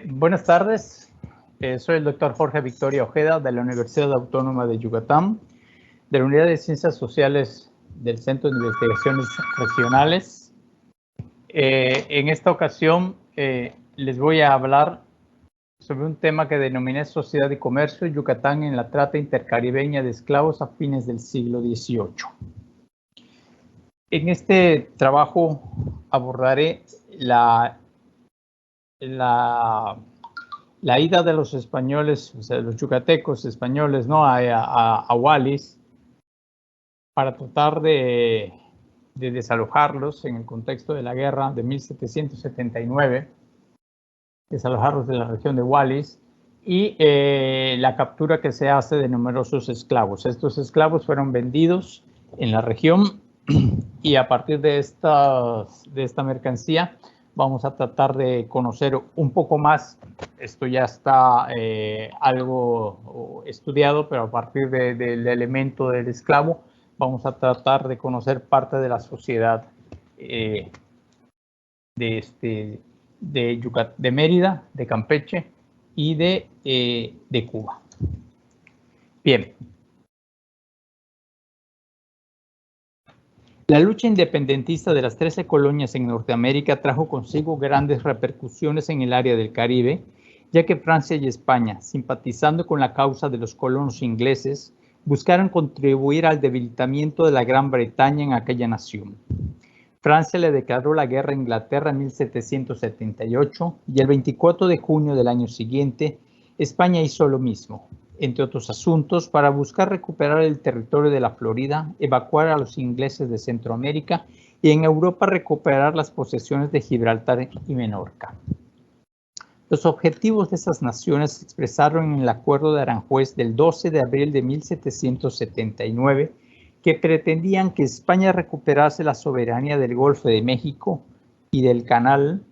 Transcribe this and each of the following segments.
Buenas tardes, soy el doctor Jorge Victoria Ojeda de la Universidad Autónoma de Yucatán, de la Unidad de Ciencias Sociales del Centro de Investigaciones Regionales. En esta ocasión les voy a hablar sobre un tema que denominé Sociedad y Comercio Yucatán en la trata intercaribeña de esclavos a fines del siglo XVIII. En este trabajo abordaré la ida de los españoles, o sea, los yucatecos españoles, ¿no? a Wallis para tratar de desalojarlos en el contexto de la guerra de 1779, desalojarlos de la región de Wallis, y la captura que se hace de numerosos esclavos. Estos esclavos fueron vendidos en la región y a partir de esta mercancía vamos a tratar de conocer un poco más. Esto ya está algo estudiado, pero a partir del elemento del esclavo vamos a tratar de conocer parte de la sociedad de Mérida, de Campeche y de Cuba. Bien. La lucha independentista de las 13 colonias en Norteamérica trajo consigo grandes repercusiones en el área del Caribe, ya que Francia y España, simpatizando con la causa de los colonos ingleses, buscaron contribuir al debilitamiento de la Gran Bretaña en aquella nación. Francia le declaró la guerra a Inglaterra en 1778 y el 24 de junio del año siguiente, España hizo lo mismo, entre otros asuntos, para buscar recuperar el territorio de la Florida, evacuar a los ingleses de Centroamérica y en Europa recuperar las posesiones de Gibraltar y Menorca. Los objetivos de esas naciones se expresaron en el Acuerdo de Aranjuez del 12 de abril de 1779, que pretendían que España recuperase la soberanía del Golfo de México y del Canal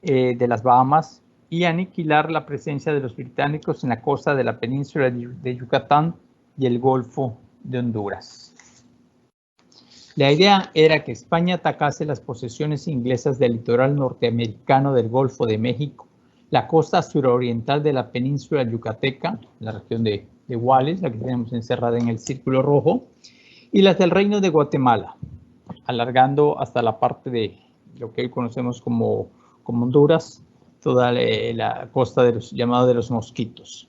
de las Bahamas y aniquilar la presencia de los británicos en la costa de la península de Yucatán y el Golfo de Honduras. La idea era que España atacase las posesiones inglesas del litoral norteamericano del Golfo de México, la costa suroriental de la península yucateca, la región de Wallis, la que tenemos encerrada en el círculo rojo, y las del Reino de Guatemala, alargando hasta la parte de lo que hoy conocemos como Honduras, toda la costa llamada de los Mosquitos.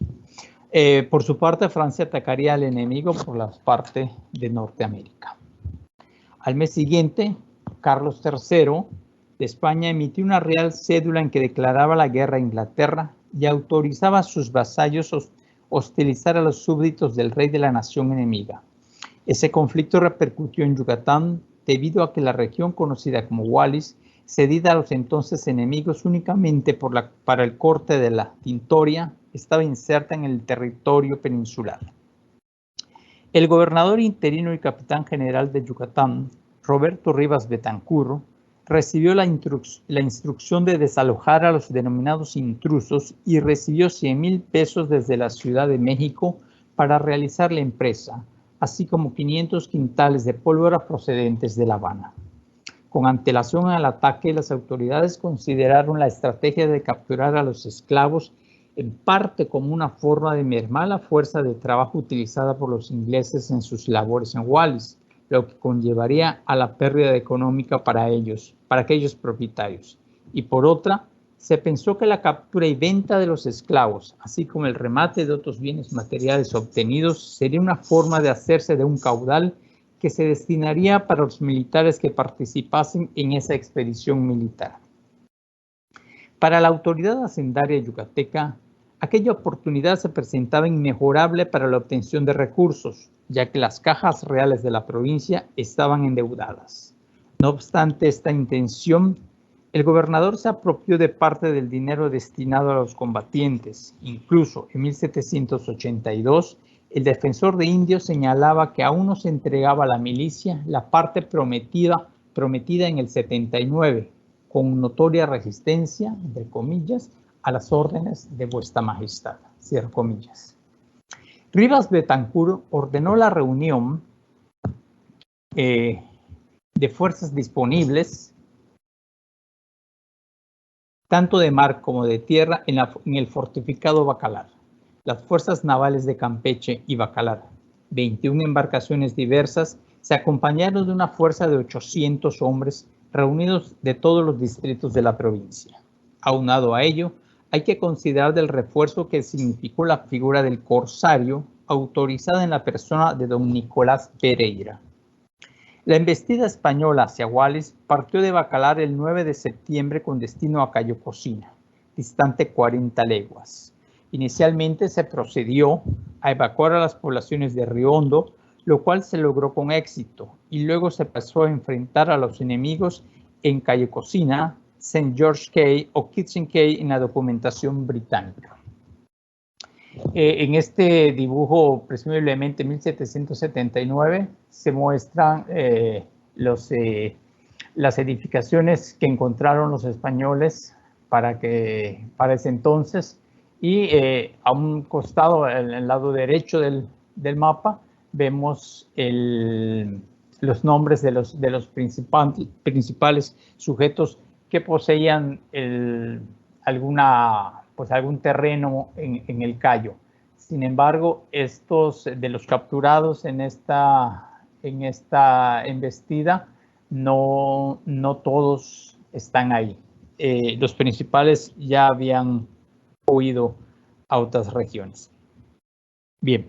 Por su parte, Francia atacaría al enemigo por la parte de Norteamérica. Al mes siguiente, Carlos III de España emitió una real cédula en que declaraba la guerra a Inglaterra y autorizaba a sus vasallos hostilizar a los súbditos del rey de la nación enemiga. Ese conflicto repercutió en Yucatán debido a que la región conocida como Wallis, cedida a los entonces enemigos únicamente para el corte de la Tintoria, estaba inserta en el territorio peninsular. El gobernador interino y capitán general de Yucatán, Roberto Rivas Betancur, recibió la instrucción de desalojar a los denominados intrusos y recibió 100,000 pesos desde la Ciudad de México para realizar la empresa, así como 500 quintales de pólvora procedentes de La Habana. Con antelación al ataque, las autoridades consideraron la estrategia de capturar a los esclavos en parte como una forma de mermar la fuerza de trabajo utilizada por los ingleses en sus labores en Wallis, lo que conllevaría a la pérdida económica para aquellos propietarios. Y por otra, se pensó que la captura y venta de los esclavos, así como el remate de otros bienes materiales obtenidos, sería una forma de hacerse de un caudal que se destinaría para los militares que participasen en esa expedición militar. Para la autoridad hacendaria yucateca, aquella oportunidad se presentaba inmejorable para la obtención de recursos, ya que las cajas reales de la provincia estaban endeudadas. No obstante esta intención, el gobernador se apropió de parte del dinero destinado a los combatientes. Incluso en 1782, el defensor de indios señalaba que aún no se entregaba a la milicia la parte prometida en el 79, con notoria resistencia, entre comillas, a las órdenes de vuestra majestad, cierro comillas. Rivas Betancur ordenó la reunión de fuerzas disponibles tanto de mar como de tierra, en el fortificado Bacalar. Las fuerzas navales de Campeche y Bacalar, 21 embarcaciones diversas, se acompañaron de una fuerza de 800 hombres reunidos de todos los distritos de la provincia. Aunado a ello, hay que considerar del refuerzo que significó la figura del corsario, autorizada en la persona de don Nicolás Pereira. La embestida española hacia Wallis partió de Bacalar el 9 de septiembre con destino a Cayo Cocina, distante 40 leguas. Inicialmente se procedió a evacuar a las poblaciones de Río Hondo, lo cual se logró con éxito, y luego se pasó a enfrentar a los enemigos en Cayo Cocina, St. George Cay o Kitchen Cay en la documentación británica. En este dibujo, presumiblemente 1779, se muestran las edificaciones que encontraron los españoles para ese entonces, y a un costado, en el lado derecho del mapa, vemos los nombres de los principales sujetos que poseían algún terreno en el Cayo. Sin embargo, estos de los capturados en esta embestida, no todos están ahí. Los principales ya habían huido a otras regiones. Bien,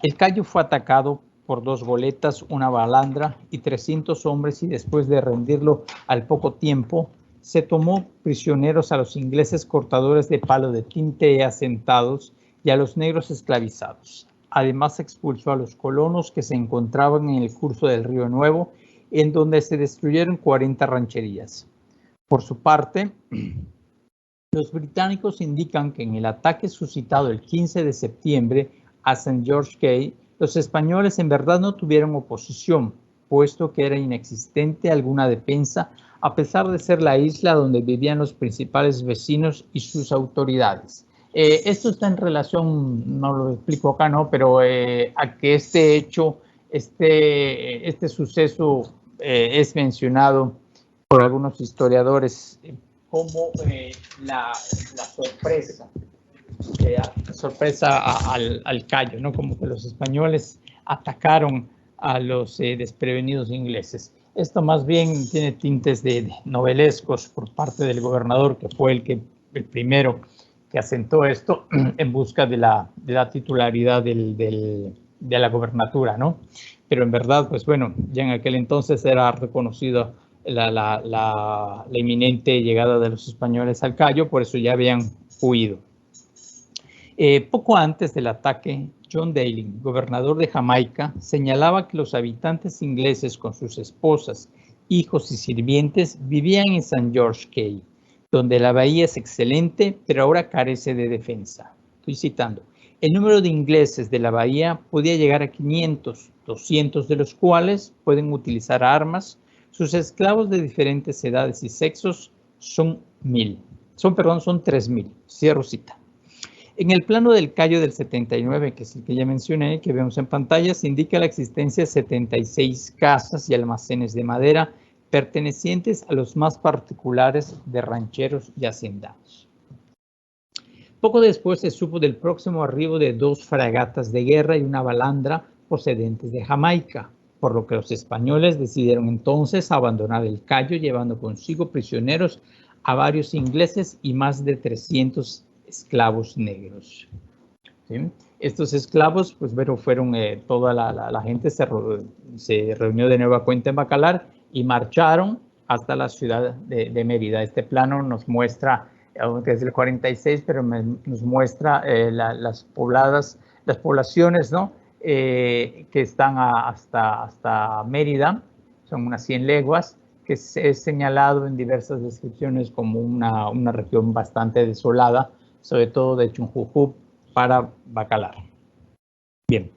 el Cayo fue atacado por 2 goletas, una balandra y 300 hombres, y después de rendirlo al poco tiempo, se tomó prisioneros a los ingleses cortadores de palo de tinte asentados y a los negros esclavizados. Además, se expulsó a los colonos que se encontraban en el curso del Río Nuevo, en donde se destruyeron 40 rancherías. Por su parte, los británicos indican que en el ataque suscitado el 15 de septiembre a St. George Cay, los españoles en verdad no tuvieron oposición, puesto que era inexistente alguna defensa, a pesar de ser la isla donde vivían los principales vecinos y sus autoridades. Esto está en relación, no lo explico acá, ¿no? Pero a que este hecho, este suceso es mencionado por algunos historiadores como la sorpresa al Cayo, ¿no? Como que los españoles atacaron a los desprevenidos ingleses. Esto más bien tiene tintes de novelescos por parte del gobernador, que fue el primero que asentó esto en busca de la titularidad de la gobernatura, ¿no? Pero en verdad, pues bueno, ya en aquel entonces era reconocida la inminente llegada de los españoles al Cayo, por eso ya habían huido. Poco antes del ataque, John Daly, gobernador de Jamaica, señalaba que los habitantes ingleses con sus esposas, hijos y sirvientes vivían en St. George Cay, donde la bahía es excelente, pero ahora carece de defensa. Estoy citando. El número de ingleses de la bahía podía llegar a 500, 200 de los cuales pueden utilizar armas. Sus esclavos de diferentes edades y sexos son 3.000. Cierro cita. En el plano del Cayo del 79, que es el que ya mencioné, que vemos en pantalla, se indica la existencia de 76 casas y almacenes de madera pertenecientes a los más particulares de rancheros y hacendados. Poco después se supo del próximo arribo de 2 fragatas de guerra y una balandra procedentes de Jamaica, por lo que los españoles decidieron entonces abandonar el Cayo, llevando consigo prisioneros a varios ingleses y más de 300 esclavos negros. ¿Sí? Estos esclavos, pues bueno, fueron toda la gente se reunió de nueva cuenta en Bacalar y marcharon hasta la ciudad de Mérida. Este plano nos muestra, aunque es del 46, pero nos muestra las poblaciones, ¿no? Que están hasta Mérida, son unas 100 leguas, que es señalado en diversas descripciones como una región bastante desolada, sobre todo de Chunjujú para Bacalar. Bien,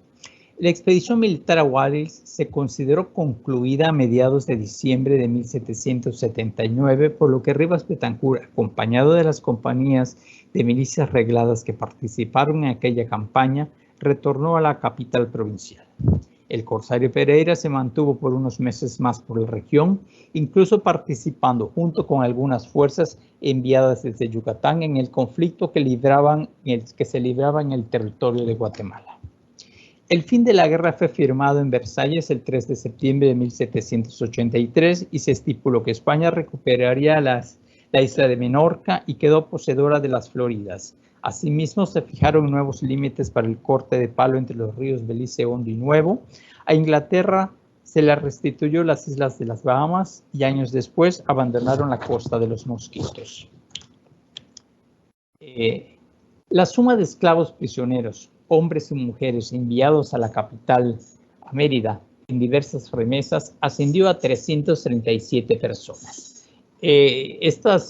la expedición militar a Wallis se consideró concluida a mediados de diciembre de 1779, por lo que Rivas Betancourt, acompañado de las compañías de milicias regladas que participaron en aquella campaña, retornó a la capital provincial. El corsario Pereira se mantuvo por unos meses más por la región, incluso participando junto con algunas fuerzas enviadas desde Yucatán en el conflicto que se libraba en el territorio de Guatemala. El fin de la guerra fue firmado en Versalles el 3 de septiembre de 1783 y se estipuló que España recuperaría la isla de Menorca y quedó poseedora de las Floridas. Asimismo, se fijaron nuevos límites para el corte de palo entre los ríos Belice, Hondo y Nuevo. A Inglaterra se le restituyó las islas de las Bahamas y años después abandonaron la costa de los Mosquitos. La suma de esclavos prisioneros, hombres y mujeres enviados a la capital, a Mérida, en diversas remesas, ascendió a 337 personas. Estas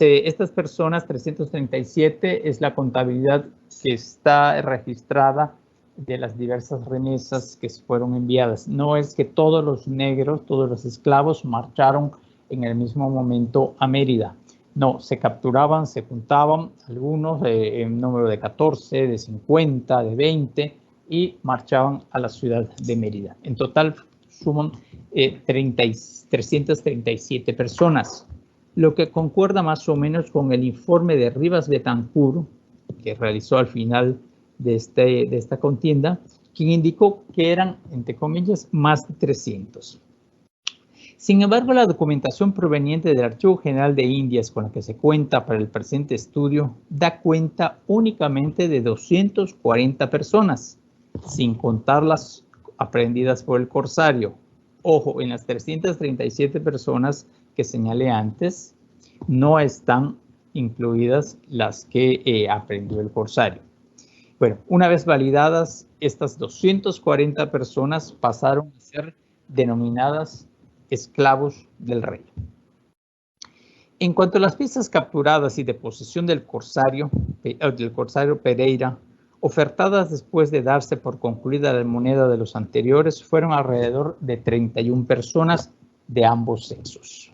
personas, 337, es la contabilidad que está registrada de las diversas remesas que fueron enviadas. No es que todos los negros, todos los esclavos marcharon en el mismo momento a Mérida. No, se capturaban, se juntaban algunos en número de 14, de 50, de 20 y marchaban a la ciudad de Mérida. En total suman 337 personas, lo que concuerda más o menos con el informe de Rivas Betancourt que realizó al final de esta contienda, quien indicó que eran, entre comillas, más de 300. Sin embargo, la documentación proveniente del Archivo General de Indias con la que se cuenta para el presente estudio da cuenta únicamente de 240 personas, sin contar las aprehendidas por el corsario. Ojo, en las 337 personas que señalé antes, no están incluidas las que aprehendió el corsario. Bueno, una vez validadas, estas 240 personas pasaron a ser denominadas esclavos del rey. En cuanto a las piezas capturadas y de posesión del corsario Pereira, ofertadas después de darse por concluida la moneda de los anteriores, fueron alrededor de 31 personas de ambos sexos.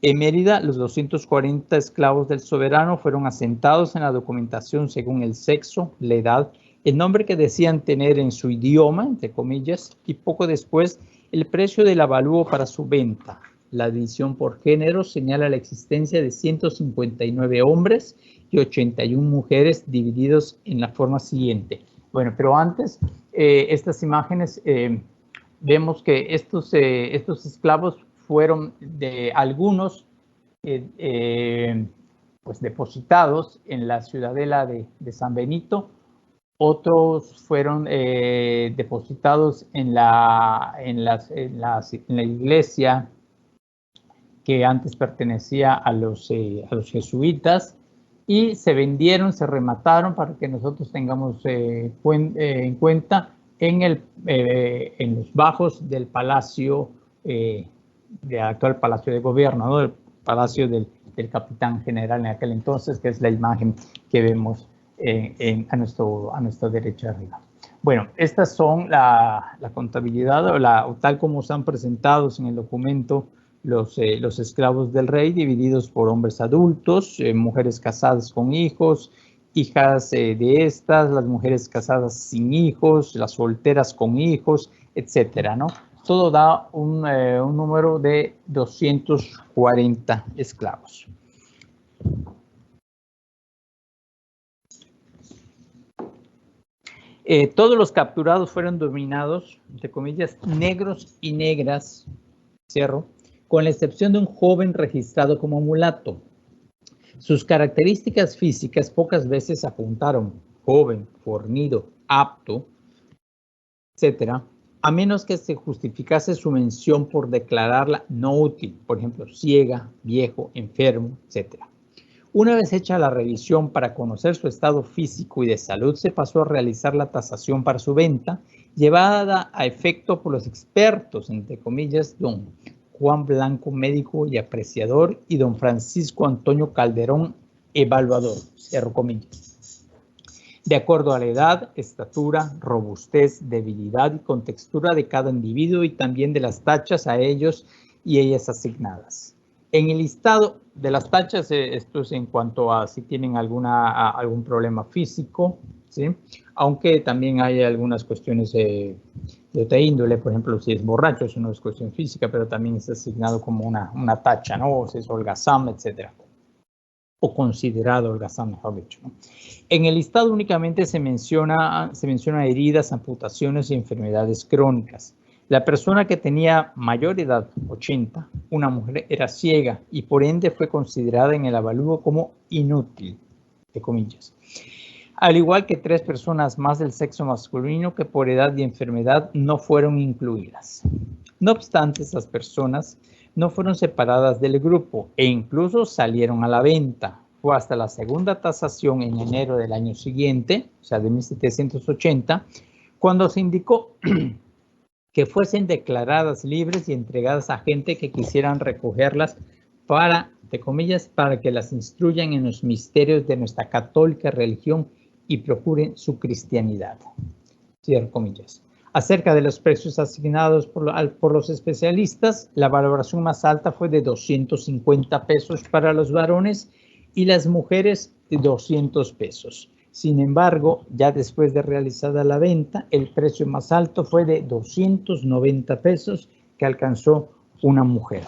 En Mérida, los 240 esclavos del soberano fueron asentados en la documentación según el sexo, la edad, el nombre que decían tener en su idioma, entre comillas, y poco después el precio del avalúo para su venta. La división por género señala la existencia de 159 hombres y 81 mujeres divididos en la forma siguiente. Bueno, pero antes, estas imágenes, vemos que estos esclavos fueron de algunos pues depositados en la ciudadela de San Benito, otros fueron depositados en la iglesia que antes pertenecía a los jesuitas y se vendieron, se remataron para que nosotros tengamos en cuenta en los bajos del palacio, del actual Palacio de Gobierno, ¿no? El palacio del capitán general en aquel entonces, que es la imagen que vemos a nuestra derecha arriba. Bueno, estas son la contabilidad o tal como están presentados en el documento los esclavos del rey, divididos por hombres adultos, mujeres casadas con hijos, hijas de estas, las mujeres casadas sin hijos, las solteras con hijos, etcétera, ¿no? Todo da un número de 240 esclavos. Todos los capturados fueron denominados, entre comillas, negros y negras, cierro, con la excepción de un joven registrado como mulato. Sus características físicas pocas veces apuntaron joven, fornido, apto, etcétera, a menos que se justificase su mención por declararla no útil, por ejemplo, ciega, viejo, enfermo, etcétera. Una vez hecha la revisión para conocer su estado físico y de salud, se pasó a realizar la tasación para su venta, llevada a efecto por los expertos, entre comillas, don Juan Blanco, médico y apreciador, y don Francisco Antonio Calderón, evaluador, cierro comillas. De acuerdo a la edad, estatura, robustez, debilidad y contextura de cada individuo y también de las tachas a ellos y ellas asignadas. En el listado de las tachas, esto es en cuanto a si tienen algún problema físico, ¿sí? Aunque también hay algunas cuestiones de otra índole, por ejemplo, si es borracho, eso no es cuestión física, pero también es asignado como una tacha, ¿no? O si es holgazán, etcétera. O considerado holgazán, mejor dicho, ¿no? En el listado únicamente se menciona heridas, amputaciones y enfermedades crónicas. La persona que tenía mayor edad, 80, una mujer, era ciega y por ende fue considerada en el avalúo como inútil, de comillas. Al igual que 3 personas más del sexo masculino que por edad y enfermedad no fueron incluidas. No obstante, esas personas no fueron separadas del grupo e incluso salieron a la venta. Fue hasta la segunda tasación en enero del año siguiente, o sea, de 1780, cuando se indicó que fuesen declaradas libres y entregadas a gente que quisieran recogerlas para, de comillas, para que las instruyan en los misterios de nuestra católica religión y procuren su cristianidad. Cierro comillas. Acerca de los precios asignados por los especialistas, la valoración más alta fue de 250 pesos para los varones y las mujeres de 200 pesos. Sin embargo, ya después de realizada la venta, el precio más alto fue de 290 pesos que alcanzó una mujer.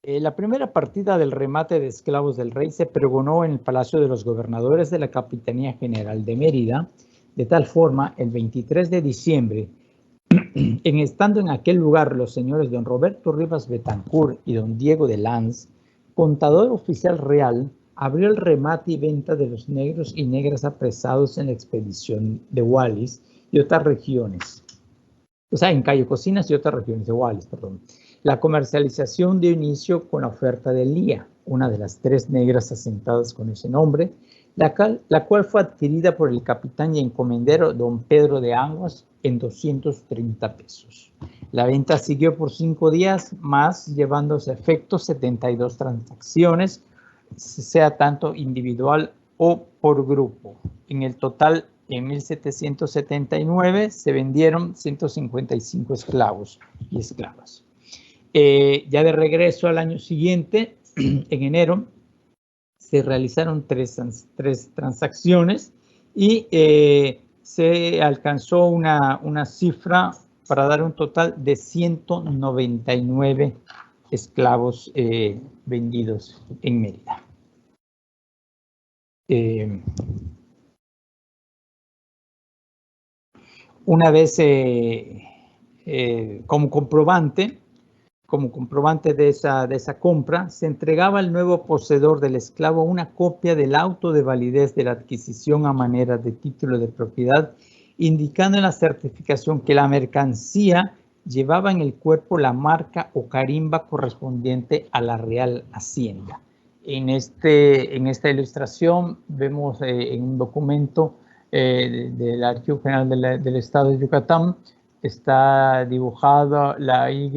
La primera partida del remate de esclavos del rey se pregonó en el Palacio de los Gobernadores de la Capitanía General de Mérida, de tal forma, el 23 de diciembre, estando en aquel lugar los señores don Roberto Rivas Betancourt y don Diego de Lanz, contador oficial real, abrió el remate y venta de los negros y negras apresados en la expedición de Wallis y otras regiones. O sea, en Cayo Cocinas y otras regiones de Wallis, perdón. La comercialización dio inicio con la oferta de Lía, una de las 3 negras asentadas con ese nombre, la cual fue adquirida por el capitán y encomendero don Pedro de Anguas en 230 pesos. La venta siguió por 5 días más, llevándose a efecto 72 transacciones, sea tanto individual o por grupo. En el total, en 1779 se vendieron 155 esclavos y esclavas. Ya de regreso al año siguiente, en enero, se realizaron 3 transacciones y se alcanzó una cifra para dar un total de 199 esclavos vendidos en Mérida. Una vez como comprobante de esa compra, se entregaba al nuevo poseedor del esclavo una copia del auto de validez de la adquisición a manera de título de propiedad, indicando en la certificación que la mercancía llevaba en el cuerpo la marca o carimba correspondiente a la Real Hacienda. En esta ilustración vemos en un documento del Archivo General del Estado de Yucatán, está dibujada la Y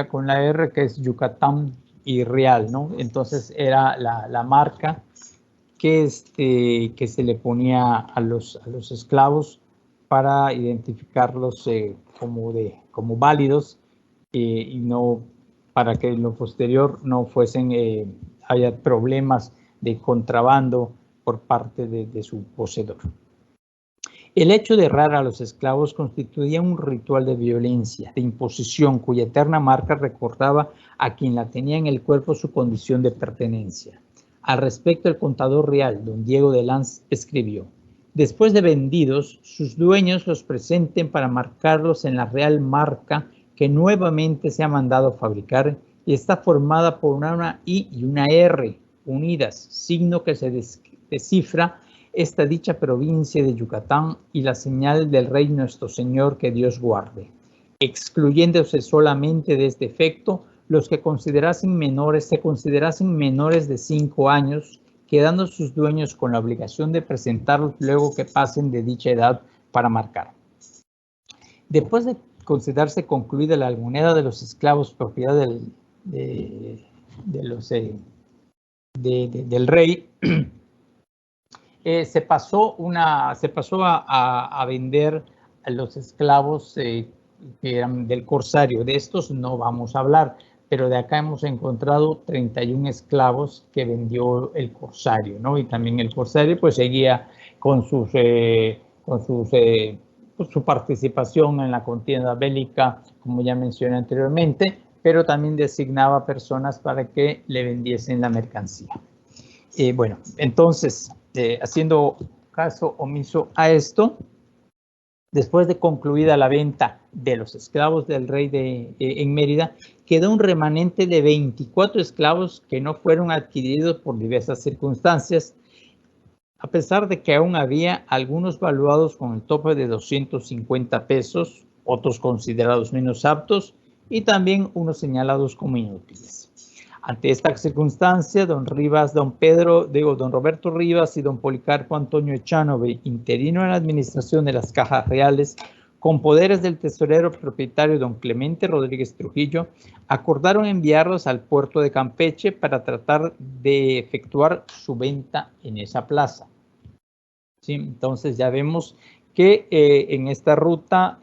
con la R, que es Yucatán y Real, ¿no? Entonces era la marca que se le ponía a los esclavos para identificarlos como válidos y no para que en lo posterior no fuesen haya problemas de contrabando por parte de su poseedor. El hecho de herrar a los esclavos constituía un ritual de violencia, de imposición, cuya eterna marca recordaba a quien la tenía en el cuerpo su condición de pertenencia. Al respecto, el contador real, don Diego de Lanz, escribió: después de vendidos, sus dueños los presenten para marcarlos en la real marca que nuevamente se ha mandado fabricar y está formada por una I y una R unidas, signo que se descifra esta dicha provincia de Yucatán y la señal del Rey nuestro Señor, que Dios guarde, excluyéndose solamente de este efecto los que se considerasen menores de 5 años, quedando sus dueños con la obligación de presentarlos luego que pasen de dicha edad para marcar. Después de considerarse concluida la almoneda de los esclavos propiedad del rey, se pasó a vender a los esclavos que eran del corsario. De estos no vamos a hablar, pero de acá hemos encontrado 31 esclavos que vendió el corsario, ¿no? Y también el corsario pues seguía con su participación en la contienda bélica, como ya mencioné anteriormente, pero también designaba personas para que le vendiesen la mercancía. Bueno, entonces, haciendo caso omiso a esto, después de concluida la venta de los esclavos del rey en Mérida, quedó un remanente de 24 esclavos que no fueron adquiridos por diversas circunstancias, a pesar de que aún había algunos valuados con el tope de 250 pesos, otros considerados menos aptos y también unos señalados como inútiles. Ante esta circunstancia, don Roberto Rivas y don Policarpo Antonio Echanove, interino en la administración de las cajas reales, con poderes del tesorero propietario don Clemente Rodríguez Trujillo, acordaron enviarlos al puerto de Campeche para tratar de efectuar su venta en esa plaza. ¿Sí? Entonces ya vemos que en esta ruta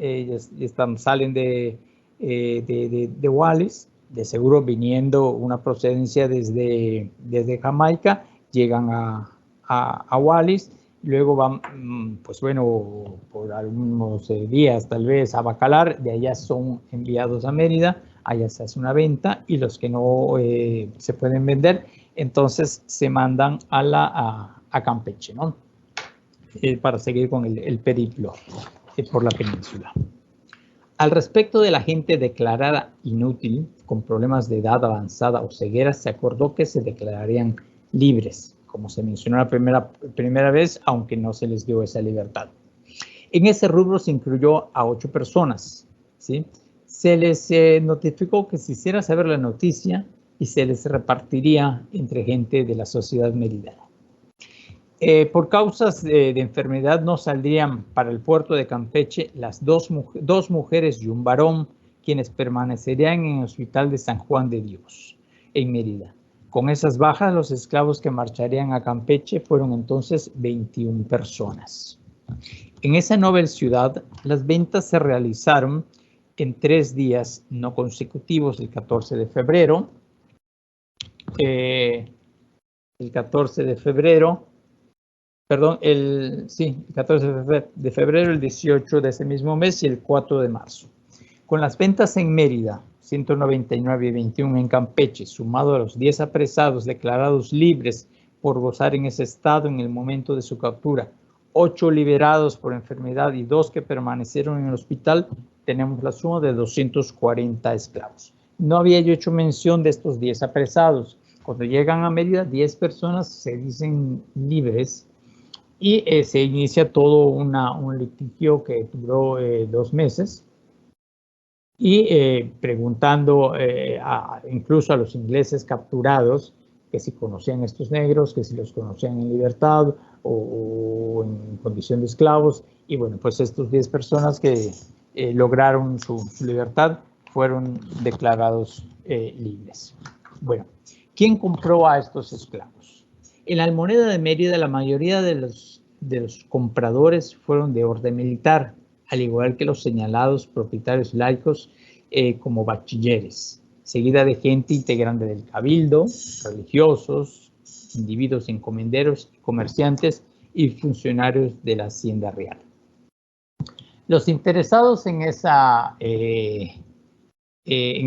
salen de Wallis, de seguro viniendo una procedencia desde Jamaica, llegan a Wallis, luego van, pues bueno, por algunos días tal vez a Bacalar, de allá son enviados a Mérida, allá se hace una venta y los que no se pueden vender, entonces se mandan a Campeche, ¿no? Para seguir con el periplo por la península. Al respecto de la gente declarada inútil, con problemas de edad avanzada o ceguera, se acordó que se declararían libres, como se mencionó la primera vez, aunque no se les dio esa libertad. En ese rubro se incluyó a 8 personas, ¿sí? Se les notificó que se hiciera saber la noticia y se les repartiría entre gente de la sociedad meridana. Por causas de enfermedad no saldrían para el puerto de Campeche las dos mujeres y un varón, quienes permanecerían en el hospital de San Juan de Dios, en Mérida. Con esas bajas, los esclavos que marcharían a Campeche fueron entonces 21 personas. En esa nueva ciudad, las ventas se realizaron en 3 días no consecutivos, el 14 de febrero, el 14 de febrero, el 18 de ese mismo mes y el 4 de marzo. Con las ventas en Mérida, 199 y 21 en Campeche, sumado a los 10 apresados declarados libres por gozar en ese estado en el momento de su captura, 8 liberados por enfermedad y 2 que permanecieron en el hospital, tenemos la suma de 240 esclavos. No había yo hecho mención de estos 10 apresados. Cuando llegan a Mérida, 10 personas se dicen libres y se inicia todo un litigio que duró 2 meses y preguntando incluso a los ingleses capturados que si conocían a estos negros, que si los conocían en libertad o en condición de esclavos. Y bueno, pues estos 10 personas que lograron su libertad fueron declarados libres. Bueno, ¿quién compró a estos esclavos? En la Almoneda de Mérida, la mayoría de los compradores fueron de orden militar, al igual que los señalados propietarios laicos como bachilleres, seguida de gente integrante del cabildo, religiosos, individuos encomenderos, comerciantes y funcionarios de la Hacienda Real. Los interesados en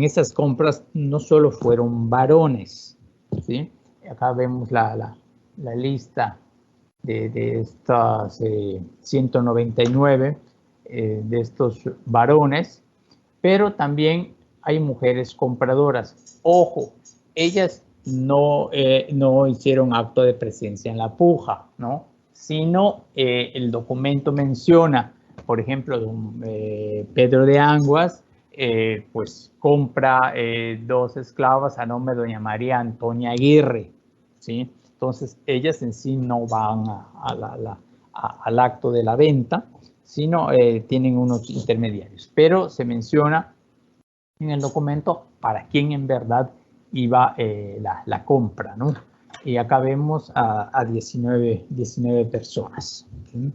esas compras no solo fueron varones, ¿sí? Acá vemos la lista de estas 199 de estos varones, pero también hay mujeres compradoras. Ojo, ellas no hicieron acto de presencia en la puja, ¿no? Sino el documento menciona, por ejemplo, don Pedro de Anguas, pues compra 2 esclavas a nombre de doña María Antonia Aguirre, ¿sí? Entonces, ellas en sí no van al acto de la venta, sino tienen unos intermediarios. Pero se menciona en el documento para quién en verdad iba la compra, ¿no? Y acá vemos a 19 personas. ¿Sí?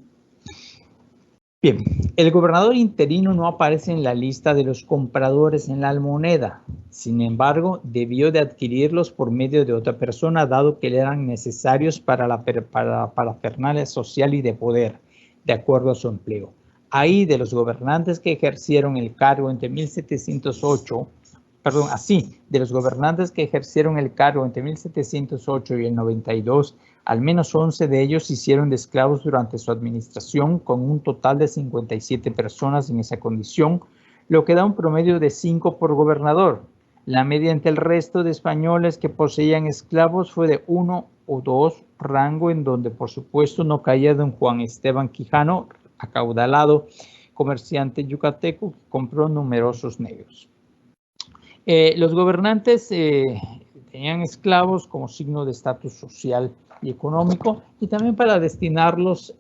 Bien, el gobernador interino no aparece en la lista de los compradores en la almoneda. Sin embargo, debió de adquirirlos por medio de otra persona, dado que le eran necesarios para la parafernalia social y de poder, de acuerdo a su empleo. Ahí, de los gobernantes que ejercieron el cargo entre 1708, de los gobernantes que ejercieron el cargo entre 1708 y el 92, al menos 11 de ellos se hicieron de esclavos durante su administración, con un total de 57 personas en esa condición, lo que da un promedio de 5 por gobernador. La media entre el resto de españoles que poseían esclavos fue de 1 o 2, rango en donde por supuesto no caía don Juan Esteban Quijano, acaudalado comerciante yucateco que compró numerosos negros. Los gobernantes tenían esclavos como signo de estatus social y económico, y también para destinarlos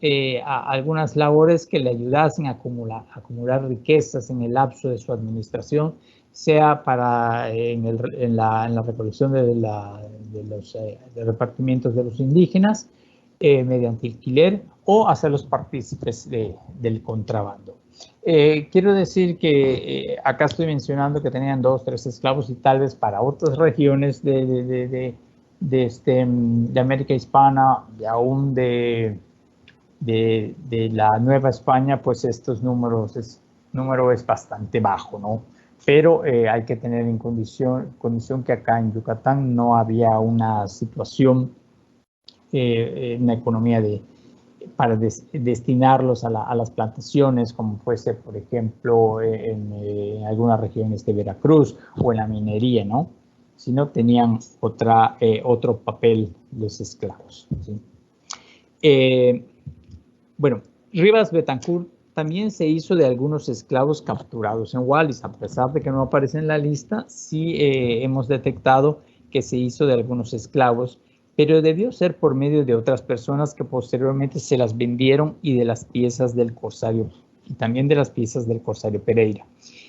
a algunas labores que le ayudasen a acumular riquezas en el lapso de su administración, sea para en la recolección de los repartimientos de los indígenas mediante alquiler o hacerlos partícipes del contrabando. Quiero decir que acá estoy mencionando que tenían 2 o 3 esclavos y tal vez para otras regiones de América Hispana y aún de la Nueva España, pues estos número es bastante bajo, ¿no? Pero hay que tener en condición que acá en Yucatán no había una situación, una economía para destinarlos a las plantaciones, como fuese, por ejemplo, en algunas regiones de Veracruz o en la minería, ¿no? Sino tenían otro papel los esclavos, ¿sí? Bueno, Rivas Betancourt también se hizo de algunos esclavos capturados en Wallis. A pesar de que no aparece en la lista, sí hemos detectado que se hizo de algunos esclavos, pero debió ser por medio de otras personas que posteriormente se las vendieron y de las piezas del corsario, y también de las piezas del corsario Pereira.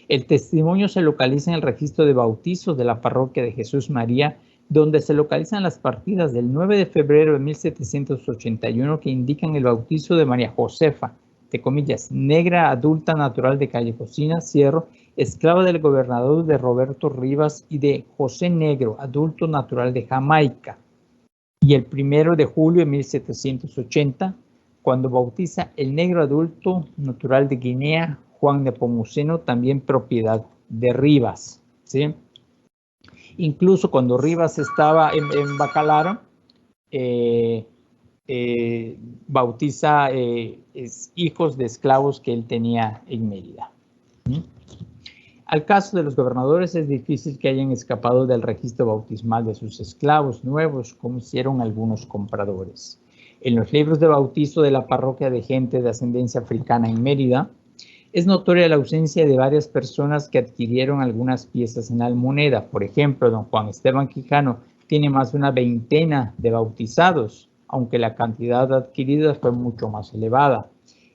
El testimonio se localiza en el registro de bautizos de la parroquia de Jesús María, donde se localizan las partidas del 9 de febrero de 1781 que indican el bautizo de María Josefa, de comillas, negra adulta natural de Calle Cocina, Cierro, esclava del gobernador de Roberto Rivas, y de José Negro, adulto natural de Jamaica. Y el 1 de julio de 1780, cuando bautiza el negro adulto natural de Guinea, Juan Nepomuceno, también propiedad de Rivas, ¿sí? Incluso cuando Rivas estaba en Bacalara, bautiza hijos de esclavos que él tenía en Mérida. Al caso de los gobernadores, es difícil que hayan escapado del registro bautismal de sus esclavos nuevos, como hicieron algunos compradores. En los libros de bautizo de la parroquia de gente de ascendencia africana en Mérida, es notoria la ausencia de varias personas que adquirieron algunas piezas en almoneda. Por ejemplo, don Juan Esteban Quijano tiene más de una veintena de bautizados, aunque la cantidad adquirida fue mucho más elevada.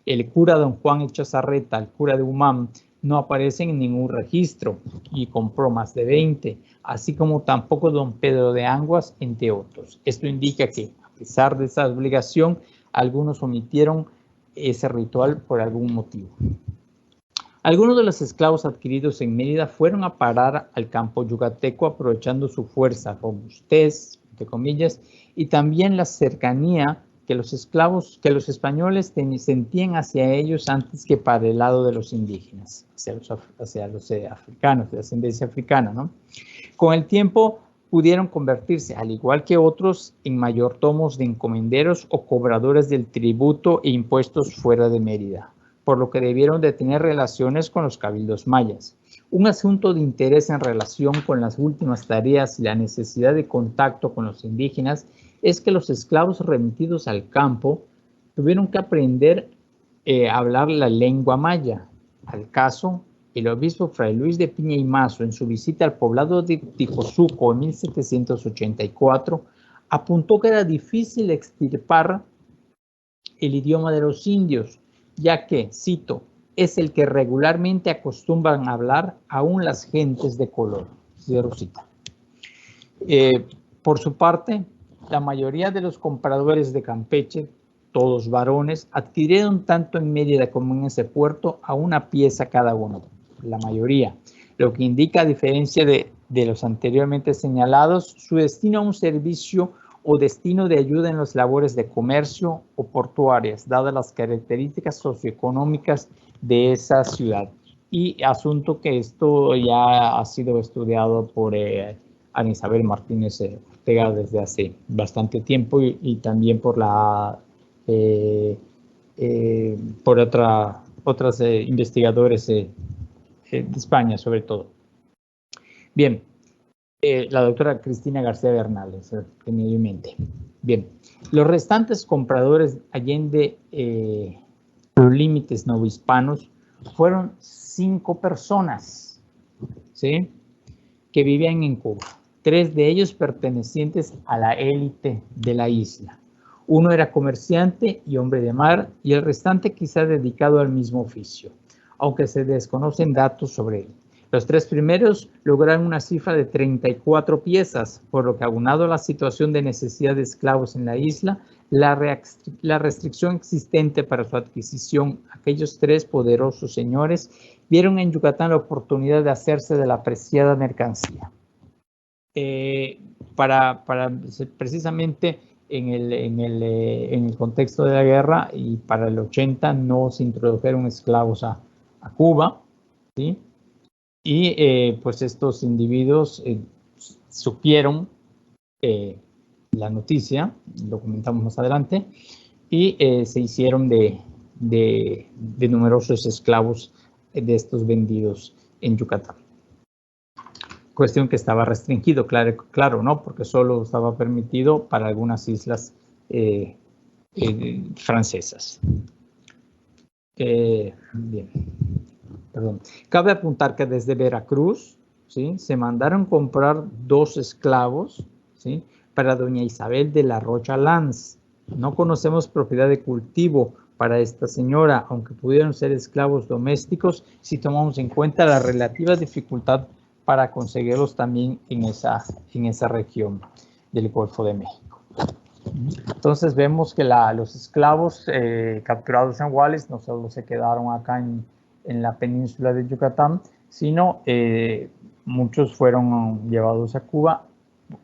El cura don Juan Echazarreta, el cura de Humán, no aparecen en ningún registro y compró más de 20, así como tampoco don Pedro de Anguas, entre otros. Esto indica que, a pesar de esa obligación, algunos omitieron ese ritual por algún motivo. Algunos de los esclavos adquiridos en Mérida fueron a parar al campo yucateco aprovechando su fuerza, robustez, entre comillas, y también la cercanía que los españoles sentían hacia ellos antes que para el lado de los indígenas, hacia los africanos, de ascendencia africana, ¿no? Con el tiempo pudieron convertirse, al igual que otros, en mayordomos de encomenderos o cobradores del tributo e impuestos fuera de Mérida, por lo que debieron de tener relaciones con los cabildos mayas. Un asunto de interés en relación con las últimas tareas y la necesidad de contacto con los indígenas es que los esclavos remitidos al campo tuvieron que aprender a hablar la lengua maya. Al caso, el obispo Fray Luis de Piña y Mazo, en su visita al poblado de Tijosuco en 1784, apuntó que era difícil extirpar el idioma de los indios, ya que, cito, es el que regularmente acostumbran a hablar aún las gentes de color. Cierro cita. Por su parte, la mayoría de los compradores de Campeche todos varones, adquirieron tanto en Mérida como en ese puerto a una pieza cada uno, la mayoría, lo que indica, a diferencia de los anteriormente señalados, su destino a un servicio o destino de ayuda en las labores de comercio o portuarias, dadas las características socioeconómicas de esa ciudad. Y asunto que esto ya ha sido estudiado por Ana Isabel Martínez Ortega desde hace bastante tiempo y también por por otras investigadores de España, sobre todo. Bien, la doctora Cristina García Bernales, tenía yo en mente. Bien, los restantes compradores allende los límites novohispanos fueron 5 personas, ¿sí?, que vivían en Cuba. 3 de ellos pertenecientes a la élite de la isla. Uno era comerciante y hombre de mar, y el restante quizá dedicado al mismo oficio, aunque se desconocen datos sobre él. Los 3 primeros lograron una cifra de 34 piezas, por lo que, aunado a la situación de necesidad de esclavos en la isla, la restricción existente para su adquisición, aquellos 3 poderosos señores vieron en Yucatán la oportunidad de hacerse de la apreciada mercancía. Precisamente en el contexto de la guerra y para el 80 no se introdujeron esclavos a Cuba, ¿sí? Y pues estos individuos supieron la noticia, lo comentamos más adelante, y se hicieron de numerosos esclavos de estos vendidos en Yucatán. Cuestión que estaba restringido, claro, ¿no? Porque solo estaba permitido para algunas islas francesas. Bien, perdón. Cabe apuntar que desde Veracruz, ¿sí?, se mandaron comprar 2 esclavos, ¿sí?, para doña Isabel de la Rocha Lanz. No conocemos propiedad de cultivo para esta señora, aunque pudieron ser esclavos domésticos, si tomamos en cuenta la relativa dificultad para conseguirlos también en esa región del Golfo de México. Entonces vemos que los esclavos capturados en Wallis no solo se quedaron acá en la península de Yucatán, sino muchos fueron llevados a Cuba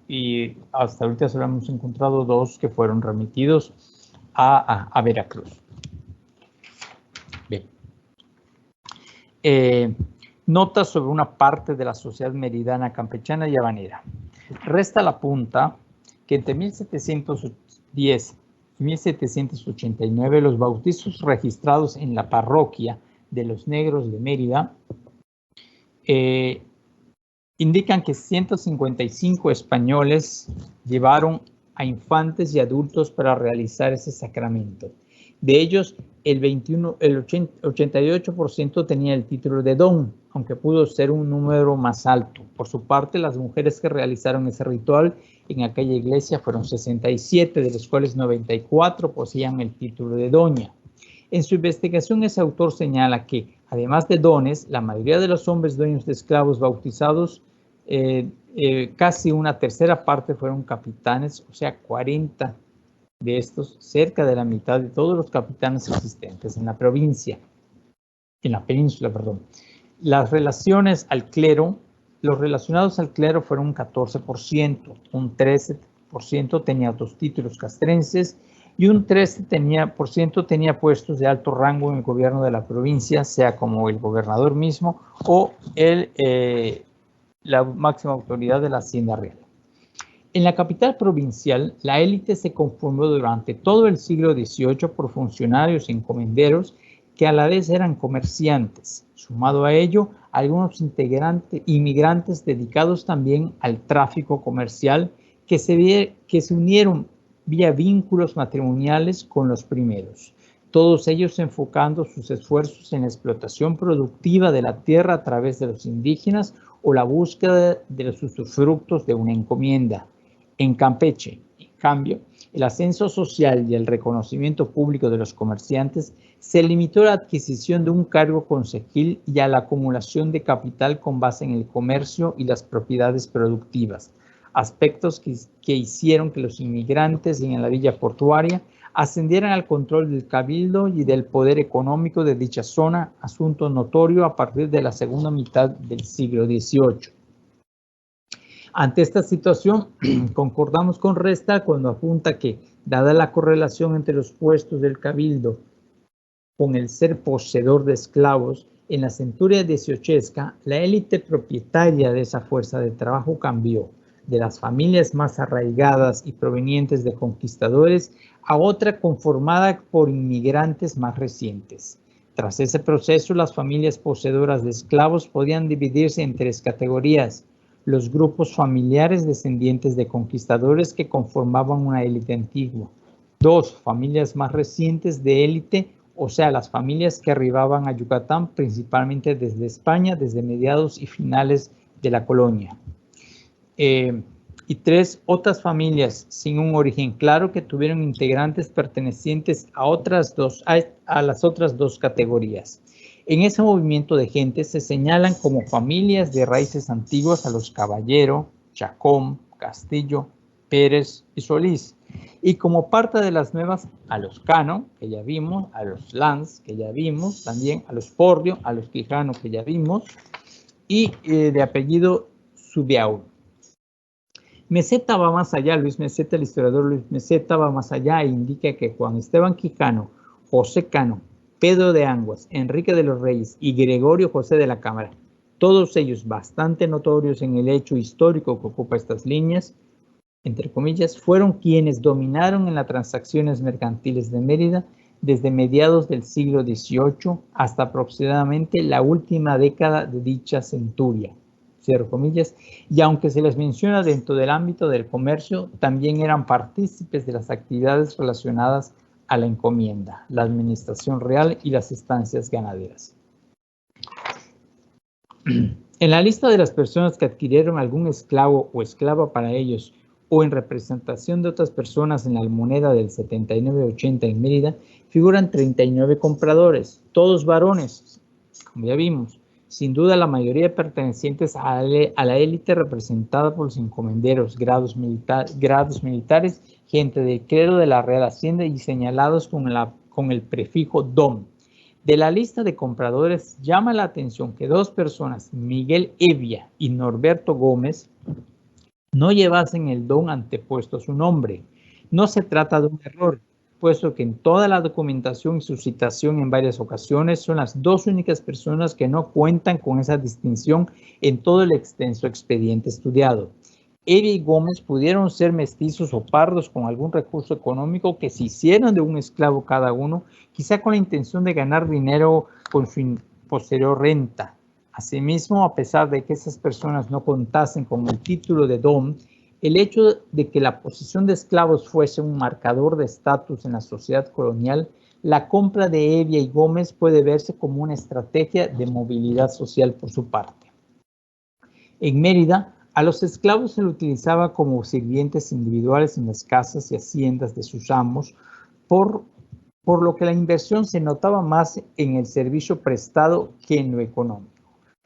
y hasta ahorita solo hemos encontrado 2 que fueron remitidos a Veracruz. Bien. Notas sobre una parte de la sociedad meridana, campechana y habanera. Resta la punta que entre 1710 y 1789 los bautizos registrados en la parroquia de los Negros de Mérida indican que 155 españoles llevaron a infantes y adultos para realizar ese sacramento. De ellos, el 88% tenía el título de don, aunque pudo ser un número más alto. Por su parte, las mujeres que realizaron ese ritual en aquella iglesia fueron 67, de los cuales 94 poseían el título de doña. En su investigación, ese autor señala que, además de dones, la mayoría de los hombres dueños de esclavos bautizados, casi una tercera parte fueron capitanes, o sea, 40 de estos, cerca de la mitad de todos los capitanes existentes en la península, perdón. Las relaciones al clero, los relacionados al clero fueron un 14%, un 13% tenía otros títulos castrenses y un 13% tenía puestos de alto rango en el gobierno de la provincia, sea como el gobernador mismo o la máxima autoridad de la Hacienda Real. En la capital provincial, la élite se conformó durante todo el siglo XVIII por funcionarios y encomenderos que a la vez eran comerciantes. Sumado a ello, algunos inmigrantes dedicados también al tráfico comercial que se unieron vía vínculos matrimoniales con los primeros. Todos ellos enfocando sus esfuerzos en la explotación productiva de la tierra a través de los indígenas o la búsqueda de los usufructos de una encomienda. En Campeche, en cambio, el ascenso social y el reconocimiento público de los comerciantes se limitó a la adquisición de un cargo concejil y a la acumulación de capital con base en el comercio y las propiedades productivas, aspectos que hicieron que los inmigrantes en la villa portuaria ascendieran al control del cabildo y del poder económico de dicha zona, asunto notorio a partir de la segunda mitad del siglo XVIII. Ante esta situación, concordamos con Resta cuando apunta que, dada la correlación entre los puestos del cabildo con el ser poseedor de esclavos, en la centuria XVIII, la élite propietaria de esa fuerza de trabajo cambió de las familias más arraigadas y provenientes de conquistadores a otra conformada por inmigrantes más recientes. Tras ese proceso, las familias poseedoras de esclavos podían dividirse en tres categorías: los grupos familiares descendientes de conquistadores que conformaban una élite antigua; dos, familias más recientes de élite, o sea, las familias que arribaban a Yucatán principalmente desde España, desde mediados y finales de la colonia. Y tres, otras familias sin un origen claro que tuvieron integrantes pertenecientes a las otras dos categorías. En ese movimiento de gente se señalan como familias de raíces antiguas a los Caballero, Chacón, Castillo, Pérez y Solís, y como parte de las nuevas a los Cano, que ya vimos, a los Lanz, que ya vimos, también a los Porrio, a los Quijano, que ya vimos, y de apellido Subiaur. Meseta va más allá, Luis Meseta, el historiador Luis Meseta va más allá e indica que Juan Esteban Quijano, José Cano, Pedro de Anguas, Enrique de los Reyes y Gregorio José de la Cámara, todos ellos bastante notorios en el hecho histórico que ocupa estas líneas, entre comillas, fueron quienes dominaron en las transacciones mercantiles de Mérida desde mediados del siglo XVIII hasta aproximadamente la última década de dicha centuria, cierro comillas, y aunque se les menciona dentro del ámbito del comercio, también eran partícipes de las actividades relacionadas a la encomienda, la administración real y las estancias ganaderas. En la lista de las personas que adquirieron algún esclavo o esclava para ellos o en representación de otras personas en la almoneda del 79-80 en Mérida, figuran 39 compradores, todos varones, como ya vimos. Sin duda, la mayoría pertenecientes a la élite representada por los encomenderos, grados militares, gente del clero de la Real Hacienda y señalados con el prefijo dom. De la lista de compradores, llama la atención que dos personas, Miguel Evia y Norberto Gómez, no llevasen el don antepuesto a su nombre. No se trata de un error, puesto que en toda la documentación y su citación en varias ocasiones son las dos únicas personas que no cuentan con esa distinción en todo el extenso expediente estudiado. Evia y Gómez pudieron ser mestizos o pardos con algún recurso económico que se hicieron de un esclavo cada uno, quizá con la intención de ganar dinero con su posterior renta. Asimismo, a pesar de que esas personas no contasen con el título de dom, el hecho de que la posesión de esclavos fuese un marcador de estatus en la sociedad colonial, la compra de Evia y Gómez puede verse como una estrategia de movilidad social por su parte. En Mérida, a los esclavos se les utilizaba como sirvientes individuales en las casas y haciendas de sus amos, por lo que la inversión se notaba más en el servicio prestado que en lo económico.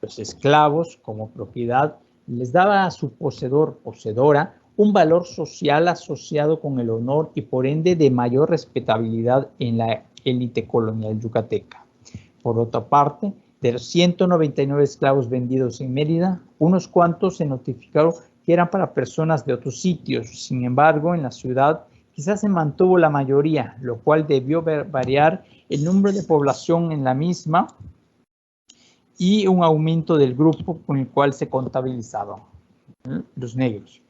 Los esclavos, como propiedad, les daba a su poseedor, poseedora, un valor social asociado con el honor y por ende de mayor respetabilidad en la élite colonial yucateca. Por otra parte, de los 199 esclavos vendidos en Mérida, unos cuantos se notificaron que eran para personas de otros sitios. Sin embargo, en la ciudad quizás se mantuvo la mayoría, lo cual debió variar el número de población en la misma y un aumento del grupo con el cual se contabilizaban los negros.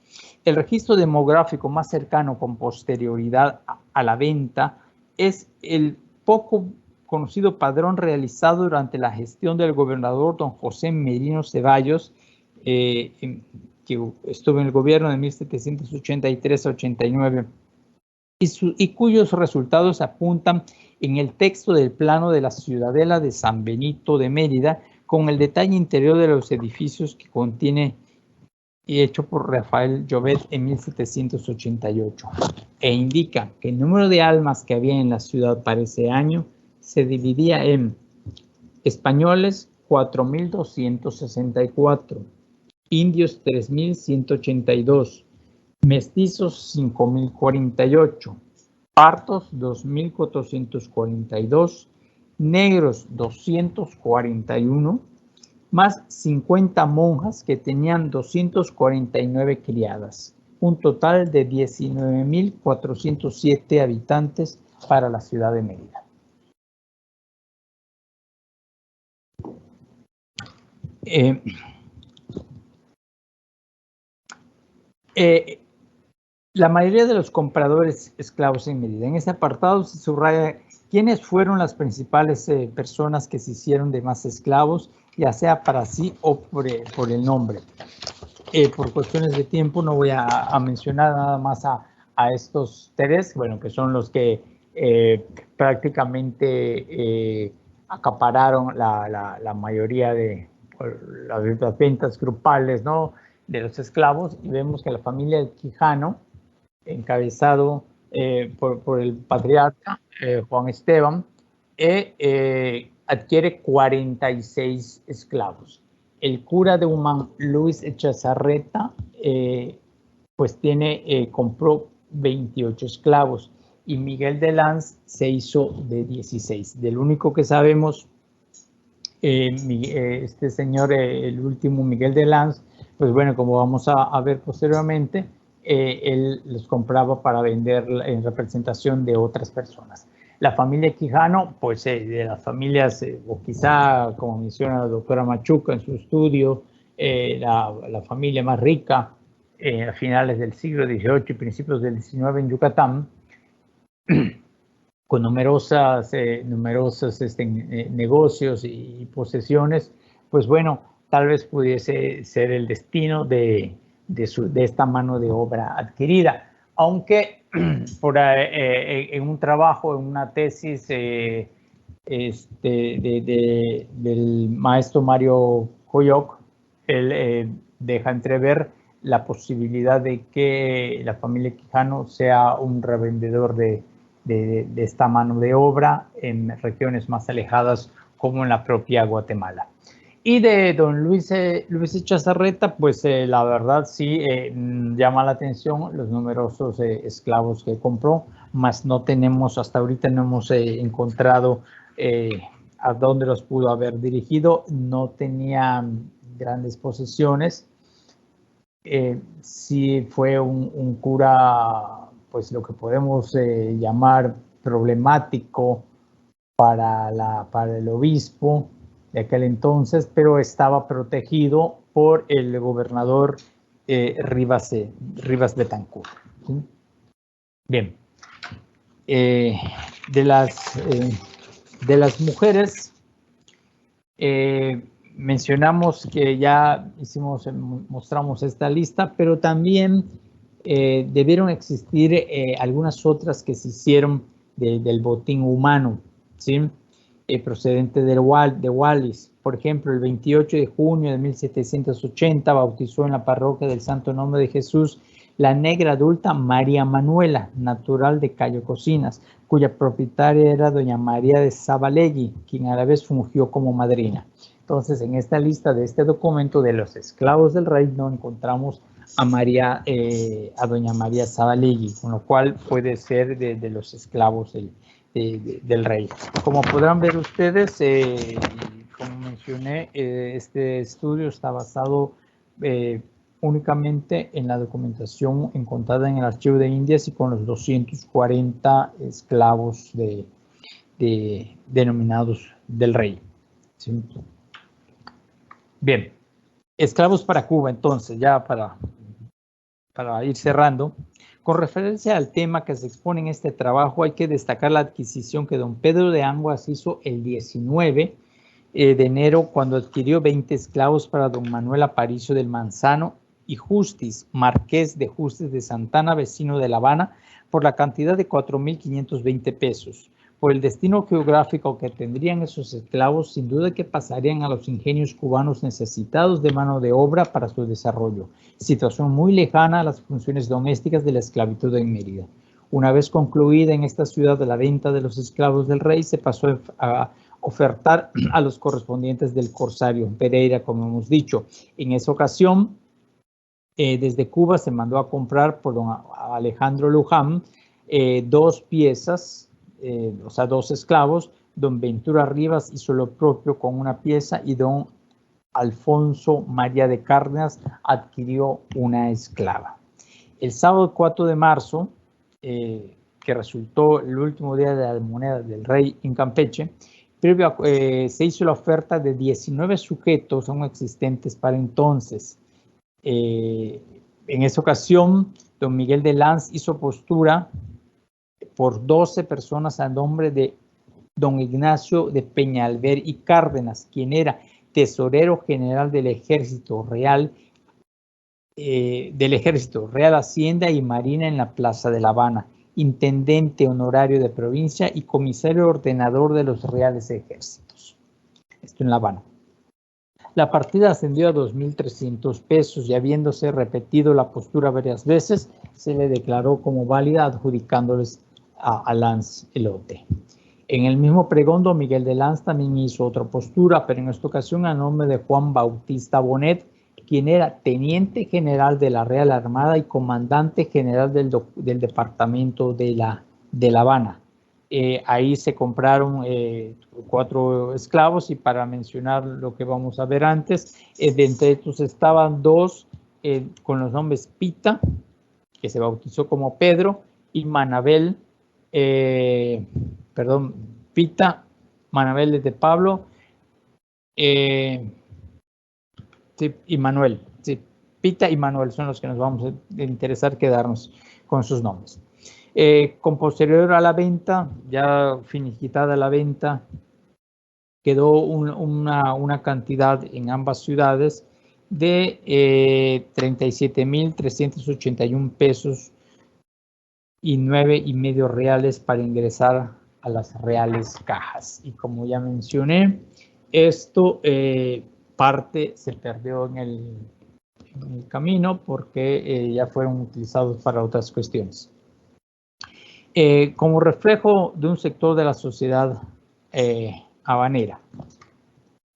El registro demográfico más cercano con posterioridad a la venta es el poco conocido padrón realizado durante la gestión del gobernador don José Merino Ceballos, que estuvo en el gobierno de 1783 a 89, y cuyos resultados apuntan en el texto del plano de la ciudadela de San Benito de Mérida, con el detalle interior de los edificios que contiene y hecho por Rafael Llobet en 1788, e indica que el número de almas que había en la ciudad para ese año se dividía en españoles 4.264, indios 3.182, mestizos 5.048, partos 2.442, negros 241, más 50 monjas que tenían 249 criadas, un total de 19.407 habitantes para la ciudad de Mérida. La mayoría de los compradores esclavos en Mérida. En ese apartado se subraya quiénes fueron las principales personas que se hicieron de más esclavos, ya sea para sí o por el nombre. Por cuestiones de tiempo no voy a mencionar nada más a estos tres, bueno, que son los que prácticamente acapararon la mayoría de las ventas grupales, ¿no?, de los esclavos, y vemos que la familia del Quijano, encabezado por el patriarca Juan Esteban, adquiere 46 esclavos. El cura de Humán, Luis Echazarreta, pues compró 28 esclavos, y Miguel de Lanz se hizo de 16. Del único que sabemos, este señor, el último Miguel de Lanz, pues bueno, como vamos a ver posteriormente, él los compraba para vender en representación de otras personas. La familia Quijano, pues de las familias, o quizá, como menciona la doctora Machuca en su estudio, la familia más rica a finales del siglo XVIII y principios del XIX en Yucatán, con numerosos negocios y posesiones, pues bueno, tal vez pudiese ser el destino de esta mano de obra adquirida. Aunque en un trabajo, en una tesis del maestro Mario Coyoc, él deja entrever la posibilidad de que la familia Quijano sea un revendedor de esta mano de obra en regiones más alejadas como en la propia Guatemala. Y de don Luis Echazarreta, pues la verdad sí llama la atención los numerosos esclavos que compró, mas no tenemos, hasta ahorita no hemos encontrado a dónde los pudo haber dirigido. No tenía grandes posesiones. Sí fue un cura, pues lo que podemos llamar problemático para el obispo de aquel entonces, pero estaba protegido por el gobernador Rivas Betancourt. ¿Sí? Bien. De las mujeres, mencionamos que ya mostramos esta lista, pero también debieron existir algunas otras que se hicieron del botín humano, ¿sí? Procedente de Wallis. Por ejemplo, el 28 de junio de 1780 bautizó en la parroquia del Santo Nombre de Jesús la negra adulta María Manuela, natural de Cayo Cocinas, cuya propietaria era doña María de Zabalegui, quien a la vez fungió como madrina. Entonces, en esta lista de este documento de los esclavos del rey no encontramos a doña María Zabalegui, con lo cual puede ser de los esclavos del rey. Como podrán ver ustedes, como mencioné, este estudio está basado únicamente en la documentación encontrada en el Archivo de Indias y con los 240 esclavos denominados del rey. ¿Sí? Bien, esclavos para Cuba, entonces, ya para ir cerrando. Con referencia al tema que se expone en este trabajo, hay que destacar la adquisición que don Pedro de Anguas hizo el 19 de enero, cuando adquirió 20 esclavos para don Manuel Aparicio del Manzano y Justis, marqués de Justis de Santana, vecino de La Habana, por la cantidad de 4.520 pesos. Por el destino geográfico que tendrían esos esclavos, sin duda que pasarían a los ingenios cubanos necesitados de mano de obra para su desarrollo, situación muy lejana a las funciones domésticas de la esclavitud en Mérida. Una vez concluida en esta ciudad la venta de los esclavos del rey, se pasó a ofertar a los correspondientes del corsario Pereira, como hemos dicho. En esa ocasión, desde Cuba se mandó a comprar por don Alejandro Luján 2 piezas, o sea, 2 esclavos. Don Ventura Rivas hizo lo propio con una pieza y don Alfonso María de Cárdenas adquirió una esclava. El sábado 4 de marzo, que resultó el último día de la moneda del rey en Campeche, se hizo la oferta de 19 sujetos aún existentes para entonces. En esa ocasión, don Miguel de Lanz hizo postura por 12 personas a nombre de don Ignacio de Peñalver y Cárdenas, quien era tesorero general del Ejército Real, Hacienda y Marina en la Plaza de La Habana, intendente honorario de provincia y comisario ordenador de los Reales Ejércitos. Esto en La Habana. La partida ascendió a 2.300 pesos y habiéndose repetido la postura varias veces, se le declaró como válida adjudicándoles a Lanz el lote. En el mismo pregón, don Miguel de Lanz también hizo otra postura, pero en esta ocasión a nombre de Juan Bautista Bonet, quien era teniente general de la Real Armada y comandante general del departamento de La Habana. Ahí se compraron 4 esclavos y para mencionar lo que vamos a ver antes, de entre estos estaban 2 con los nombres Pita, que se bautizó como Pedro, y Manabel, Pita, Manabel de Pablo, sí, y Manuel. Sí, Pita y Manuel son los que nos vamos a interesar quedarnos con sus nombres. Con posterior a la venta, ya finiquitada la venta, quedó una cantidad en ambas ciudades de 37.381 pesos y 9,5 reales para ingresar a las reales cajas. Y como ya mencioné, esto parte se perdió en el camino porque ya fueron utilizados para otras cuestiones. Como reflejo de un sector de la sociedad habanera,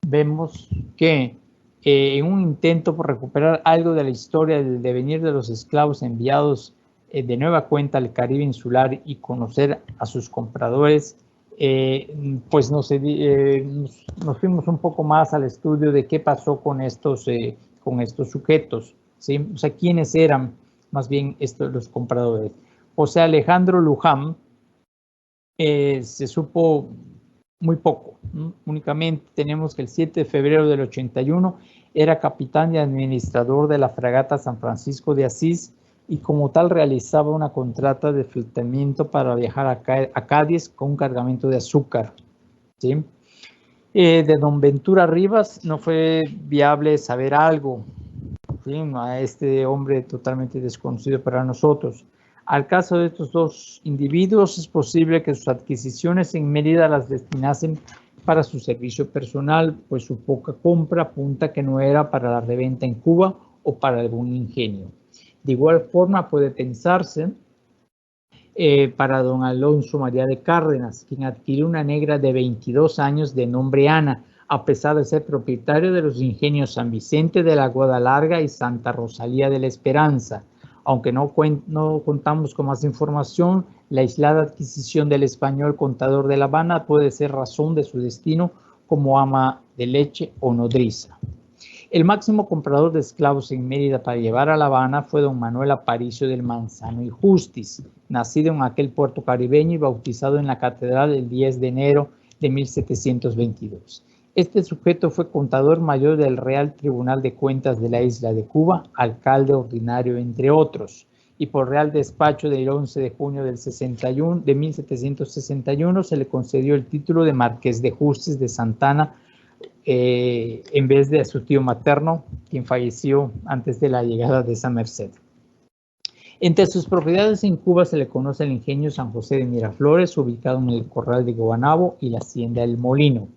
vemos que en un intento por recuperar algo de la historia del devenir de los esclavos enviados de nueva cuenta al Caribe insular y conocer a sus compradores, pues nos fuimos un poco más al estudio de qué pasó con estos sujetos, ¿sí? O sea, quiénes eran más bien los compradores. José Alejandro Luján, se supo muy poco, ¿no? Únicamente tenemos que el 7 de febrero del 81 era capitán y administrador de la fragata San Francisco de Asís y como tal realizaba una contrata de fletamiento para viajar a Cádiz con un cargamento de azúcar, ¿sí? De don Ventura Rivas no fue viable saber algo, ¿sí? A este hombre totalmente desconocido para nosotros. Al caso de estos 2 individuos, es posible que sus adquisiciones en Mérida las destinasen para su servicio personal, pues su poca compra apunta que no era para la reventa en Cuba o para algún ingenio. De igual forma, puede pensarse para don Alonso María de Cárdenas, quien adquirió una negra de 22 años de nombre Ana, a pesar de ser propietario de los ingenios San Vicente de la Guada Larga y Santa Rosalía de la Esperanza. Aunque no contamos con más información, la aislada adquisición del español contador de La Habana puede ser razón de su destino como ama de leche o nodriza. El máximo comprador de esclavos en Mérida para llevar a La Habana fue don Manuel Aparicio del Manzano y Justis, nacido en aquel puerto caribeño y bautizado en la catedral el 10 de enero de 1722. Este sujeto fue contador mayor del Real Tribunal de Cuentas de la isla de Cuba, alcalde ordinario, entre otros, y por real despacho del 11 de junio de 1761 se le concedió el título de Marqués de Justis de Santana, en vez de a su tío materno, quien falleció antes de la llegada de esa merced. Entre sus propiedades en Cuba se le conoce el ingenio San José de Miraflores, ubicado en el Corral de Guanabo, y la hacienda El Molino.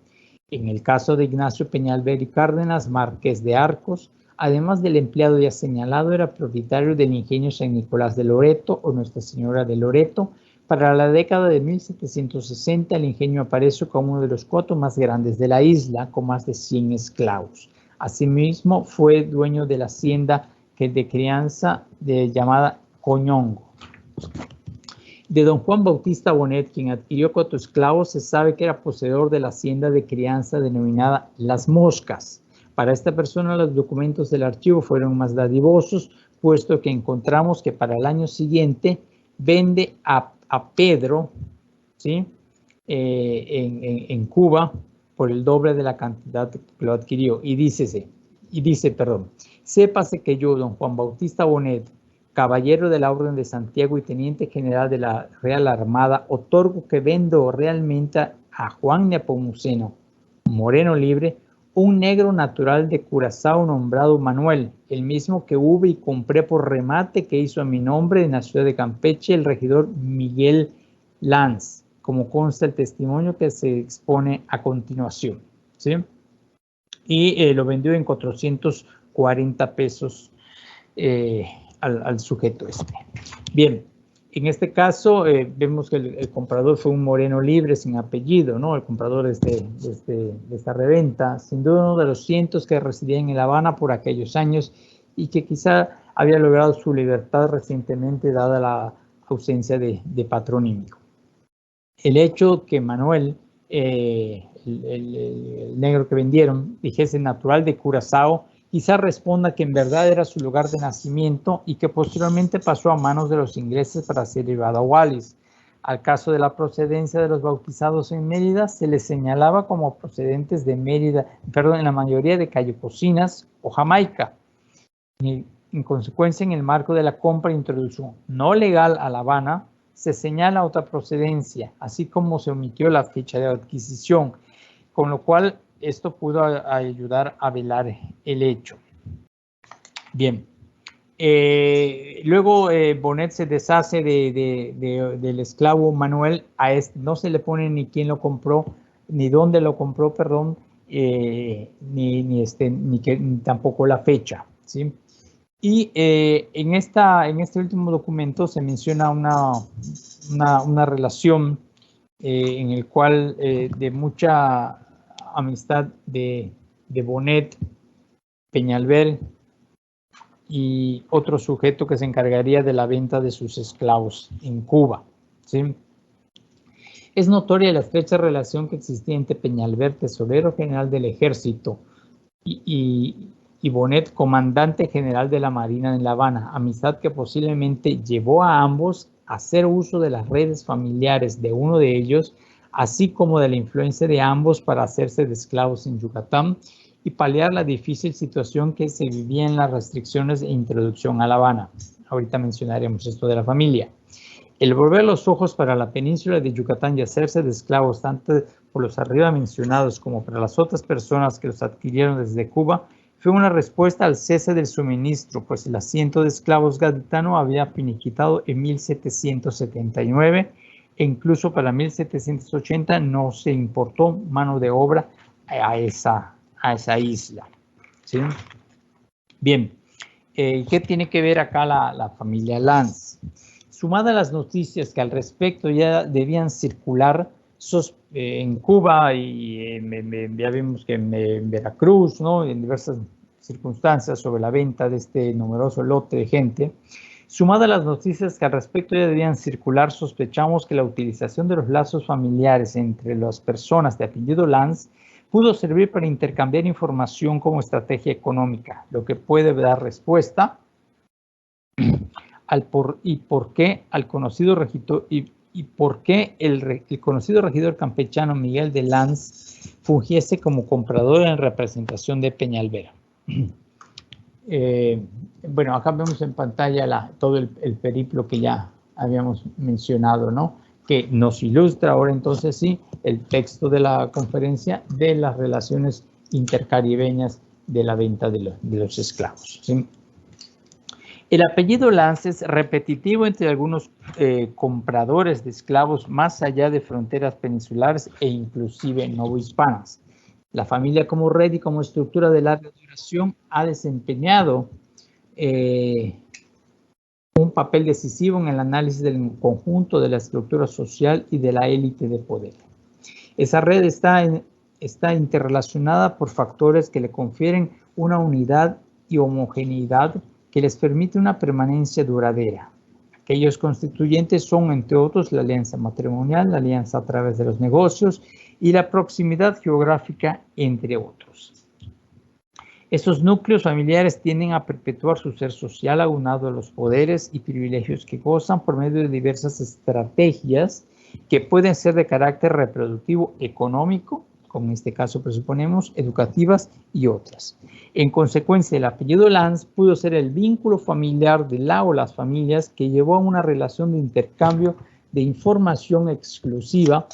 En el caso de Ignacio Peñalver y Cárdenas, marqués de Arcos, además del empleado ya señalado, era propietario del ingenio San Nicolás de Loreto o Nuestra Señora de Loreto. Para la década de 1760, el ingenio apareció como uno de los 4 más grandes de la isla, con más de 100 esclavos. Asimismo, fue dueño de la hacienda de crianza llamada Coñongo. De don Juan Bautista Bonet, quien adquirió 4 esclavos, se sabe que era poseedor de la hacienda de crianza denominada Las Moscas. Para esta persona los documentos del archivo fueron más dadivosos, puesto que encontramos que para el año siguiente vende a Pedro, ¿sí? En Cuba por el doble de la cantidad que lo adquirió. Y dice, sépase que yo, don Juan Bautista Bonet, caballero de la Orden de Santiago y teniente general de la Real Armada, otorgo que vendo realmente a Juan Nepomuceno Moreno Libre un negro natural de Curazao nombrado Manuel, el mismo que hube y compré por remate que hizo a mi nombre en la ciudad de Campeche el regidor Miguel Lanz, como consta el testimonio que se expone a continuación, ¿sí? Y lo vendió en 440 pesos al sujeto este. Bien, en este caso vemos que el comprador fue un moreno libre sin apellido, ¿no? El comprador de esta reventa, sin duda uno de los cientos que residían en La Habana por aquellos años y que quizá había logrado su libertad recientemente dada la ausencia de patronímico. El hecho que Manuel, el negro que vendieron, dijese natural de Curazao, quizá responda que en verdad era su lugar de nacimiento y que posteriormente pasó a manos de los ingleses para ser llevado a Wallis. Al caso de la procedencia de los bautizados en Mérida, se les señalaba como procedentes de Mérida, perdón, en la mayoría de Cayococinas o Jamaica. En consecuencia, en el marco de la compra e introducción no legal a La Habana, se señala otra procedencia, así como se omitió la fecha de adquisición, con lo cual esto pudo ayudar a velar el hecho. Bien, luego Bonet se deshace del esclavo Manuel, a este no se le pone ni quién lo compró, ni dónde lo compró, perdón, ni tampoco la fecha, ¿sí? Y en este último documento se menciona una relación en el cual de mucha amistad de Bonet, Peñalver y otro sujeto que se encargaría de la venta de sus esclavos en Cuba, ¿sí? Es notoria la estrecha relación que existía entre Peñalver, tesorero general del ejército, y Bonet, comandante general de la Marina en La Habana, amistad que posiblemente llevó a ambos a hacer uso de las redes familiares de uno de ellos, así como de la influencia de ambos para hacerse de esclavos en Yucatán y paliar la difícil situación que se vivía en las restricciones de introducción a La Habana. Ahorita mencionaremos esto de la familia. El volver los ojos para la península de Yucatán y hacerse de esclavos tanto por los arriba mencionados como para las otras personas que los adquirieron desde Cuba fue una respuesta al cese del suministro, pues el asiento de esclavos gaditano había finiquitado en 1779 e incluso para 1780 no se importó mano de obra a esa isla, ¿sí? Bien, ¿qué tiene que ver acá la familia Lanz? Sumada a las noticias que al respecto ya debían circular en Cuba y ya vimos que en Veracruz, ¿no? En diversas circunstancias sobre la venta de este numeroso lote de gente, sumada a las noticias que al respecto ya debían circular, sospechamos que la utilización de los lazos familiares entre las personas de apellido Lanz pudo servir para intercambiar información como estrategia económica, lo que puede dar respuesta por qué el conocido regidor campechano Miguel de Lanz fungiese como comprador en representación de Peñalver. Bueno, acá vemos en pantalla todo el periplo que ya habíamos mencionado, ¿no? Que nos ilustra ahora entonces sí el texto de la conferencia de las relaciones intercaribeñas de la venta de los esclavos, ¿sí? El apellido Lanz es repetitivo entre algunos compradores de esclavos más allá de fronteras peninsulares e inclusive novohispanas. La familia como red y como estructura de larga duración ha desempeñado un papel decisivo en el análisis del conjunto de la estructura social y de la élite de poder. Esa red está interrelacionada por factores que le confieren una unidad y homogeneidad que les permite una permanencia duradera. Aquellos constituyentes son, entre otros, la alianza matrimonial, la alianza a través de los negocios y la proximidad geográfica, entre otros. Estos núcleos familiares tienden a perpetuar su ser social aunado a los poderes y privilegios que gozan por medio de diversas estrategias que pueden ser de carácter reproductivo, económico, como en este caso presuponemos, educativas y otras. En consecuencia, el apellido Lanz pudo ser el vínculo familiar de la o las familias que llevó a una relación de intercambio de información exclusiva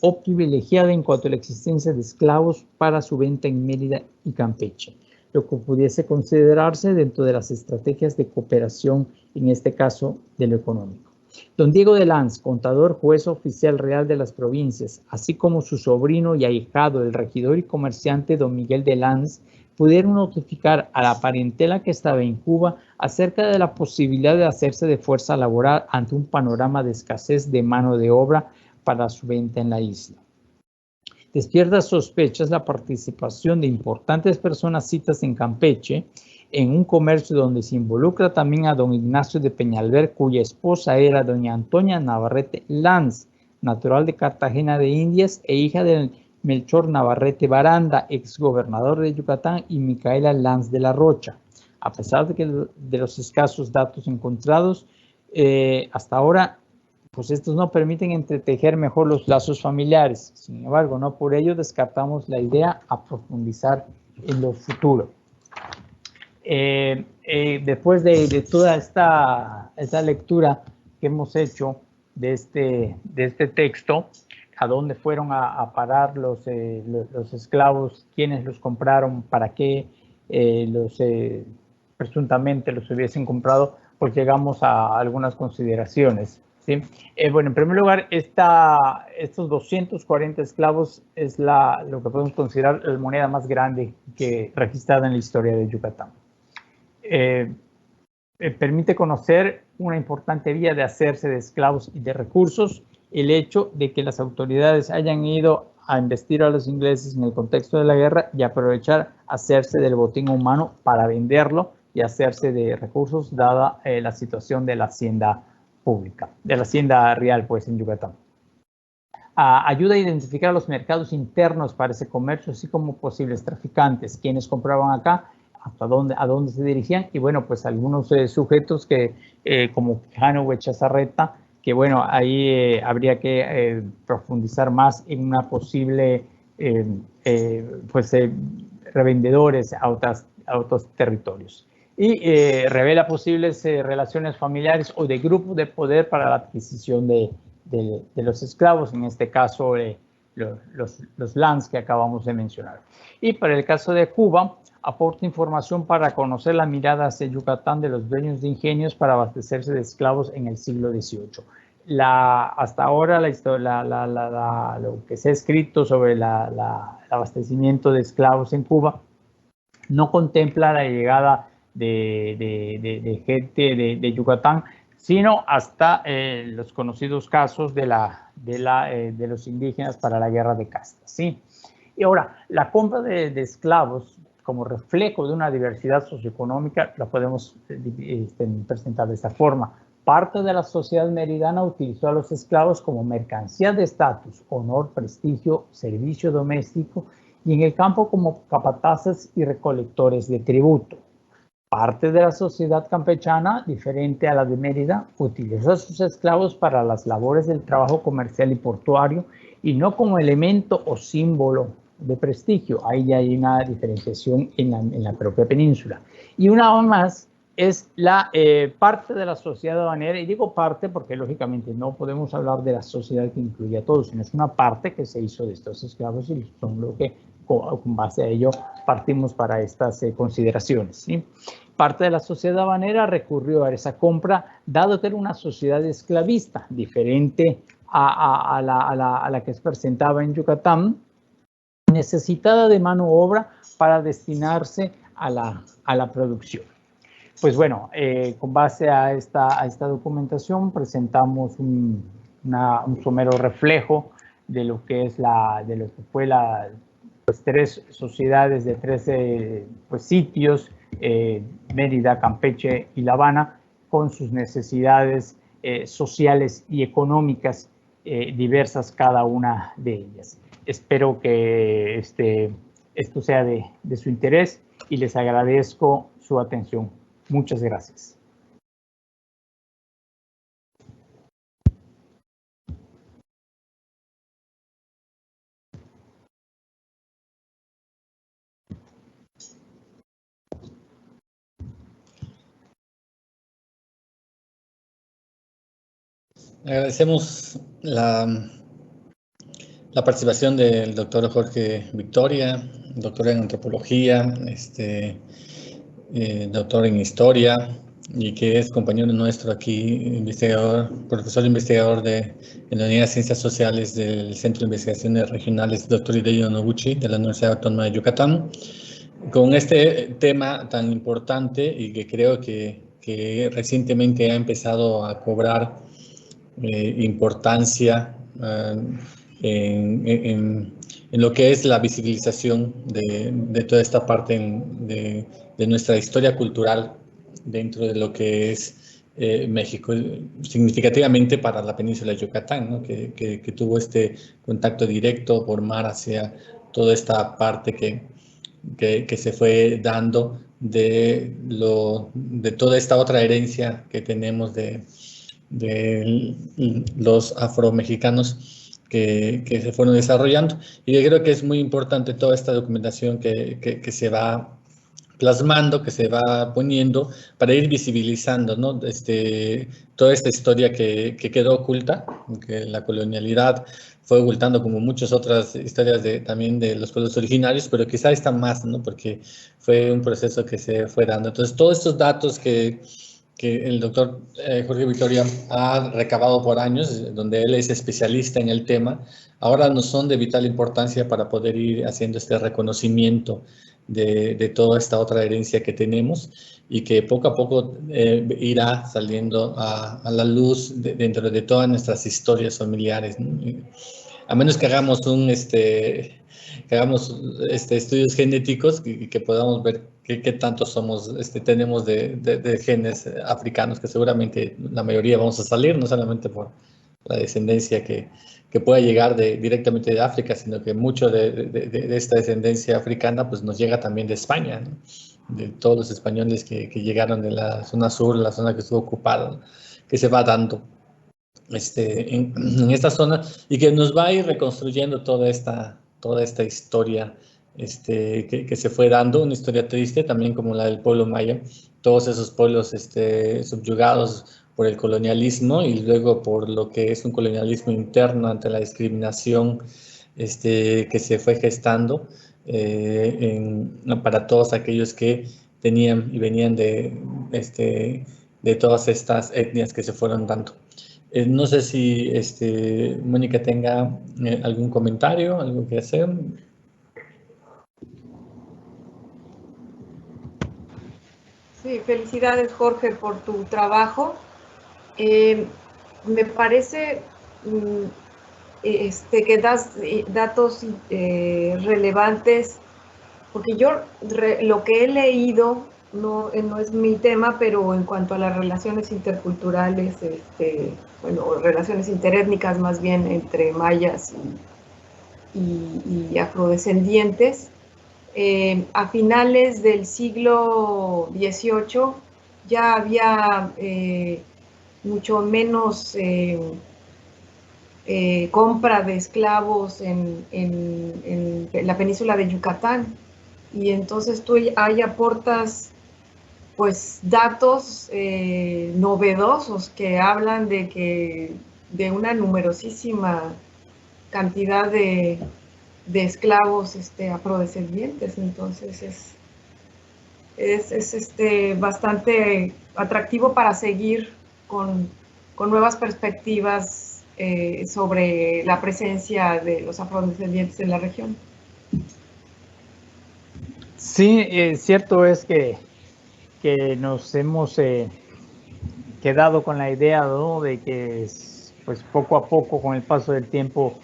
o privilegiada en cuanto a la existencia de esclavos para su venta en Mérida y Campeche, lo que pudiese considerarse dentro de las estrategias de cooperación, en este caso de lo económico. Don Diego de Lanz, contador, juez oficial real de las provincias, así como su sobrino y ahijado, el regidor y comerciante don Miguel de Lanz, pudieron notificar a la parentela que estaba en Cuba acerca de la posibilidad de hacerse de fuerza laboral ante un panorama de escasez de mano de obra para su venta en la isla. Despierta sospechas la participación de importantes personas citas en Campeche en un comercio donde se involucra también a don Ignacio de Peñalver, cuya esposa era doña Antonia Navarrete Lanz, natural de Cartagena de Indias e hija de Melchor Navarrete Baranda, exgobernador de Yucatán, y Micaela Lanz de la Rocha. A pesar de los escasos datos encontrados, hasta ahora, pues estos no permiten entretejer mejor los lazos familiares. Sin embargo, no por ello descartamos la idea a profundizar en lo futuro. Después de toda esta lectura que hemos hecho de este texto, a dónde fueron a parar los esclavos, quiénes los compraron, para qué presuntamente los hubiesen comprado, pues llegamos a algunas consideraciones. ¿Sí? Bueno, en primer lugar, estos 240 esclavos es lo que podemos considerar la moneda más grande registrada en la historia de Yucatán. Permite conocer una importante vía de hacerse de esclavos y de recursos, el hecho de que las autoridades hayan ido a investir a los ingleses en el contexto de la guerra y aprovechar hacerse del botín humano para venderlo y hacerse de recursos, dada la situación de la hacienda pública, de la hacienda real, pues, en Yucatán. Ayuda a identificar los mercados internos para ese comercio, así como posibles traficantes, quienes compraban acá, a dónde se dirigían, y bueno, pues algunos sujetos que, como Quijano o Echazarreta, que bueno, ahí habría que profundizar más en una posible, revendedores a otros territorios. Y revela posibles relaciones familiares o de grupos de poder para la adquisición de los esclavos, en este caso los Lanz que acabamos de mencionar. Y para el caso de Cuba, aporta información para conocer la mirada hacia Yucatán de los dueños de ingenios para abastecerse de esclavos en el siglo XVIII. Hasta ahora lo que se ha escrito sobre el abastecimiento de esclavos en Cuba no contempla la llegada de gente de Yucatán, sino hasta los conocidos casos de los indígenas para la guerra de castas, ¿sí? Y ahora, la compra de esclavos como reflejo de una diversidad socioeconómica la podemos presentar de esta forma. Parte de la sociedad meridana utilizó a los esclavos como mercancía de estatus, honor, prestigio, servicio doméstico, y en el campo como capataces y recolectores de tributo. Parte de la sociedad campechana, diferente a la de Mérida, utilizó a sus esclavos para las labores del trabajo comercial y portuario y no como elemento o símbolo de prestigio. Ahí ya hay una diferenciación en la propia península. Y una más es la parte de la sociedad habanera, y digo parte porque lógicamente no podemos hablar de la sociedad que incluye a todos, sino es una parte que se hizo de estos esclavos y son lo que con base a ello partimos para estas consideraciones, ¿sí? Parte de la sociedad habanera recurrió a esa compra, dado que era una sociedad esclavista, diferente a la que se presentaba en Yucatán, necesitada de mano obra para destinarse a la producción. Pues bueno, con base a esta documentación presentamos un somero reflejo de lo que fue pues 3 sociedades de 13 pues, sitios, Mérida, Campeche y La Habana, con sus necesidades sociales y económicas diversas cada una de ellas. Espero que esto sea de su interés y les agradezco su atención. Muchas gracias. Agradecemos la participación del doctor Jorge Victoria, doctor en antropología, doctor en historia, y que es compañero nuestro aquí, investigador, profesor investigador en la Unidad de Ciencias Sociales del Centro de Investigaciones Regionales, doctor Hideo Noguchi, de la Universidad Autónoma de Yucatán, con este tema tan importante y que creo que recientemente ha empezado a cobrar importancia en lo que es la visibilización de toda esta parte de nuestra historia cultural dentro de lo que es México, significativamente para la península de Yucatán, ¿no? que tuvo este contacto directo por mar hacia toda esta parte que se fue dando de toda esta otra herencia que tenemos de los afromexicanos que se fueron desarrollando. Y yo creo que es muy importante toda esta documentación que se va plasmando, que se va poniendo para ir visibilizando, ¿no? Toda esta historia que quedó oculta, que la colonialidad fue ocultando como muchas otras historias también de los pueblos originarios, pero quizá está más, ¿no? Porque fue un proceso que se fue dando. Entonces, todos estos datos que el doctor Jorge Victoria ha recabado por años, donde él es especialista en el tema, ahora nos son de vital importancia para poder ir haciendo este reconocimiento de toda esta otra herencia que tenemos y que poco a poco irá saliendo a la luz dentro de todas nuestras historias familiares, ¿no? A menos que hagamos estudios genéticos y que podamos ver qué tanto tenemos de genes africanos, que seguramente la mayoría vamos a salir, no solamente por la descendencia que pueda llegar directamente de África, sino que mucho de esta descendencia africana pues nos llega también de España, ¿no? De todos los españoles que llegaron de la zona sur, la zona que estuvo ocupada, ¿no? Que se va dando en esta zona y que nos va a ir reconstruyendo toda esta historia que se fue dando, una historia triste también como la del pueblo maya, todos esos pueblos subyugados por el colonialismo y luego por lo que es un colonialismo interno ante la discriminación que se fue gestando para todos aquellos que tenían y venían de todas estas etnias que se fueron dando. No sé si Mónica tenga algún comentario, algo que hacer. Sí, felicidades Jorge por tu trabajo. Me parece que das datos relevantes, porque yo lo que he leído no es mi tema, pero en cuanto a las relaciones interculturales, bueno, relaciones interétnicas más bien entre mayas y afrodescendientes, a finales del siglo XVIII ya había mucho menos compra de esclavos en la península de Yucatán, y entonces tú ahí aportas pues datos novedosos que hablan de una numerosísima cantidad de esclavos afrodescendientes. Entonces es bastante atractivo para seguir con nuevas perspectivas sobre la presencia de los afrodescendientes en la región. Sí, cierto es que nos hemos quedado con la idea, ¿no?, de que pues poco a poco, con el paso del tiempo,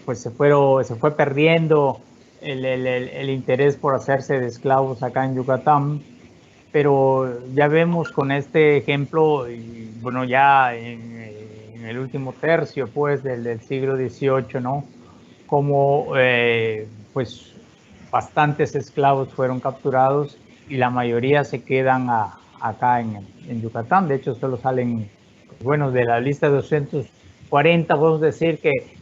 pues se fue perdiendo el interés por hacerse de esclavos acá en Yucatán, pero ya vemos con este ejemplo, y bueno, ya en el último tercio pues del siglo XVIII, ¿no? Como pues bastantes esclavos fueron capturados y la mayoría se quedan acá en Yucatán. De hecho, solo salen, bueno, de la lista de 240, podemos decir que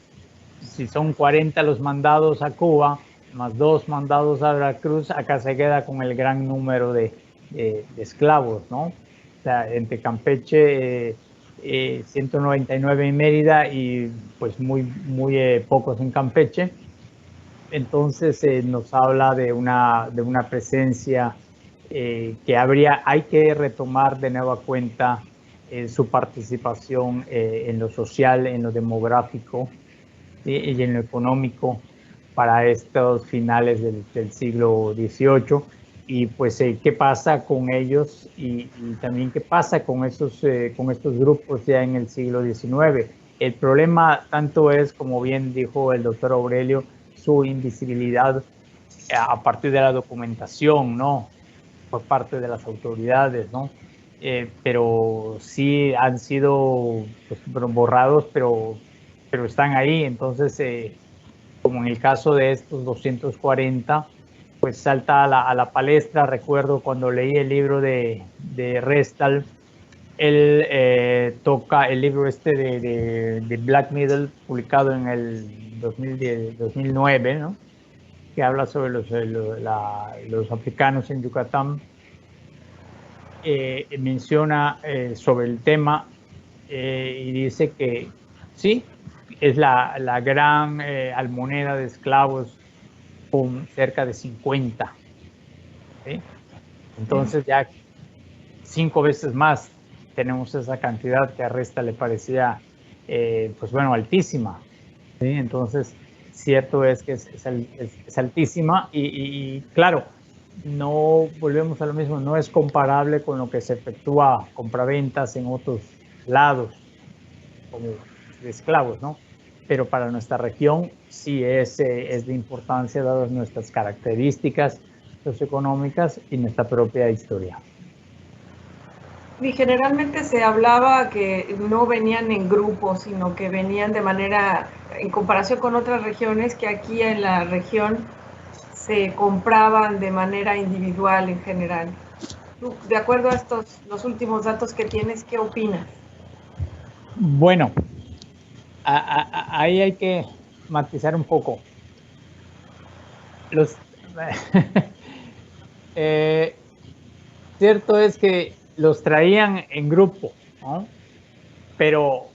si son 40 los mandados a Cuba, más 2 mandados a Veracruz, acá se queda con el gran número de esclavos, ¿no? O sea, entre Campeche, 199 en Mérida y pues muy pocos en Campeche. Entonces nos habla de una presencia que hay que retomar de nueva cuenta su participación en lo social, en lo demográfico, ¿sí? Y en lo económico para estos finales del siglo XVIII. Y pues qué pasa con ellos y también qué pasa con estos grupos ya en el siglo XIX. El problema tanto es, como bien dijo el doctor Aurelio, su invisibilidad a partir de la documentación, ¿no? Por parte de las autoridades, ¿no? Pero sí han sido pues, borrados, pero están ahí. Entonces, como en el caso de estos 240, pues salta a la palestra. Recuerdo cuando leí el libro de Restal, él toca el libro este de Black Middle, publicado en el 2009, ¿no? Que habla sobre los africanos en Yucatán. Menciona sobre el tema y dice que sí, es la gran almoneda de esclavos con cerca de 50. ¿Sí? Entonces ya 5 veces más tenemos esa cantidad que a Resta le parecía, pues bueno, altísima. ¿Sí? Entonces, cierto es que es altísima y claro, no volvemos a lo mismo, no es comparable con lo que se efectúa compraventas en otros lados, como de esclavos, ¿no? Pero para nuestra región sí es de importancia dadas nuestras características socioeconómicas y nuestra propia historia. Y generalmente se hablaba que no venían en grupos, sino que venían de manera, en comparación con otras regiones, que aquí en la región se compraban de manera individual en general. Tú, de acuerdo a los últimos datos que tienes, ¿qué opinas? Bueno, ahí hay que matizar un poco. Cierto es que los traían en grupo, ¿no? Pero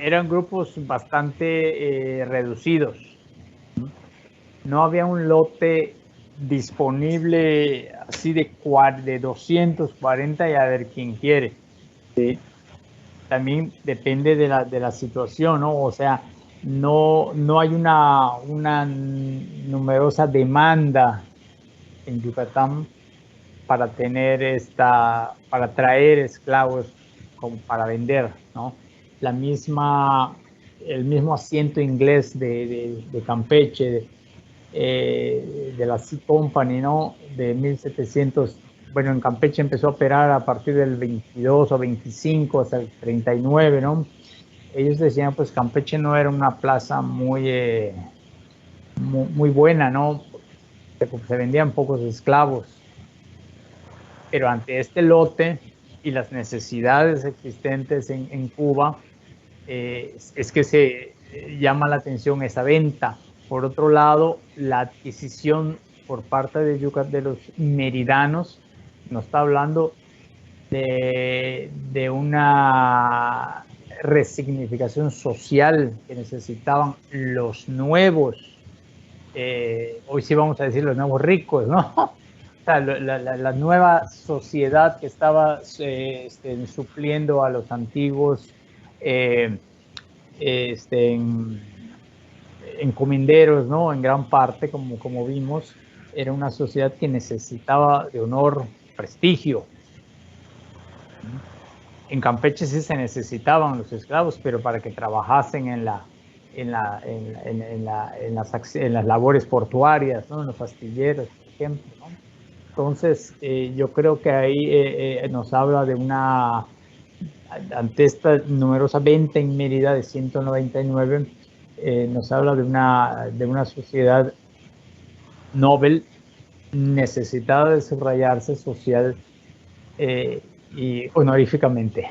eran grupos bastante reducidos. No había un lote disponible así de 240 y a ver quién quiere. ¿Sí? También depende de la situación, ¿no? O sea, no hay una numerosa demanda en Yucatán para para traer esclavos como para vender, ¿no? El mismo asiento inglés de Campeche, de la Sea Company, ¿no? De 1700, bueno, en Campeche empezó a operar a partir del 22 o 25 hasta el 39, ¿no? Ellos decían, pues Campeche no era una plaza muy buena, ¿no? Se vendían pocos esclavos. Pero ante este lote y las necesidades existentes en Cuba, es que se llama la atención esa venta. Por otro lado, la adquisición por parte de los meridanos nos está hablando de una resignificación social que necesitaban los nuevos, hoy sí vamos a decir los nuevos ricos, ¿no? O sea, la nueva sociedad que estaba supliendo a los antiguos encomenderos, ¿no? En gran parte, como vimos, era una sociedad que necesitaba de honor, prestigio. En Campeche sí se necesitaban los esclavos, pero para que trabajasen en las labores portuarias, ¿no? En los astilleros, por ejemplo, ¿no? Entonces, yo creo que ahí nos habla de una, ante esta numerosa venta en Mérida de 199, nos habla de una sociedad noble, necesitada de subrayarse social y honoríficamente.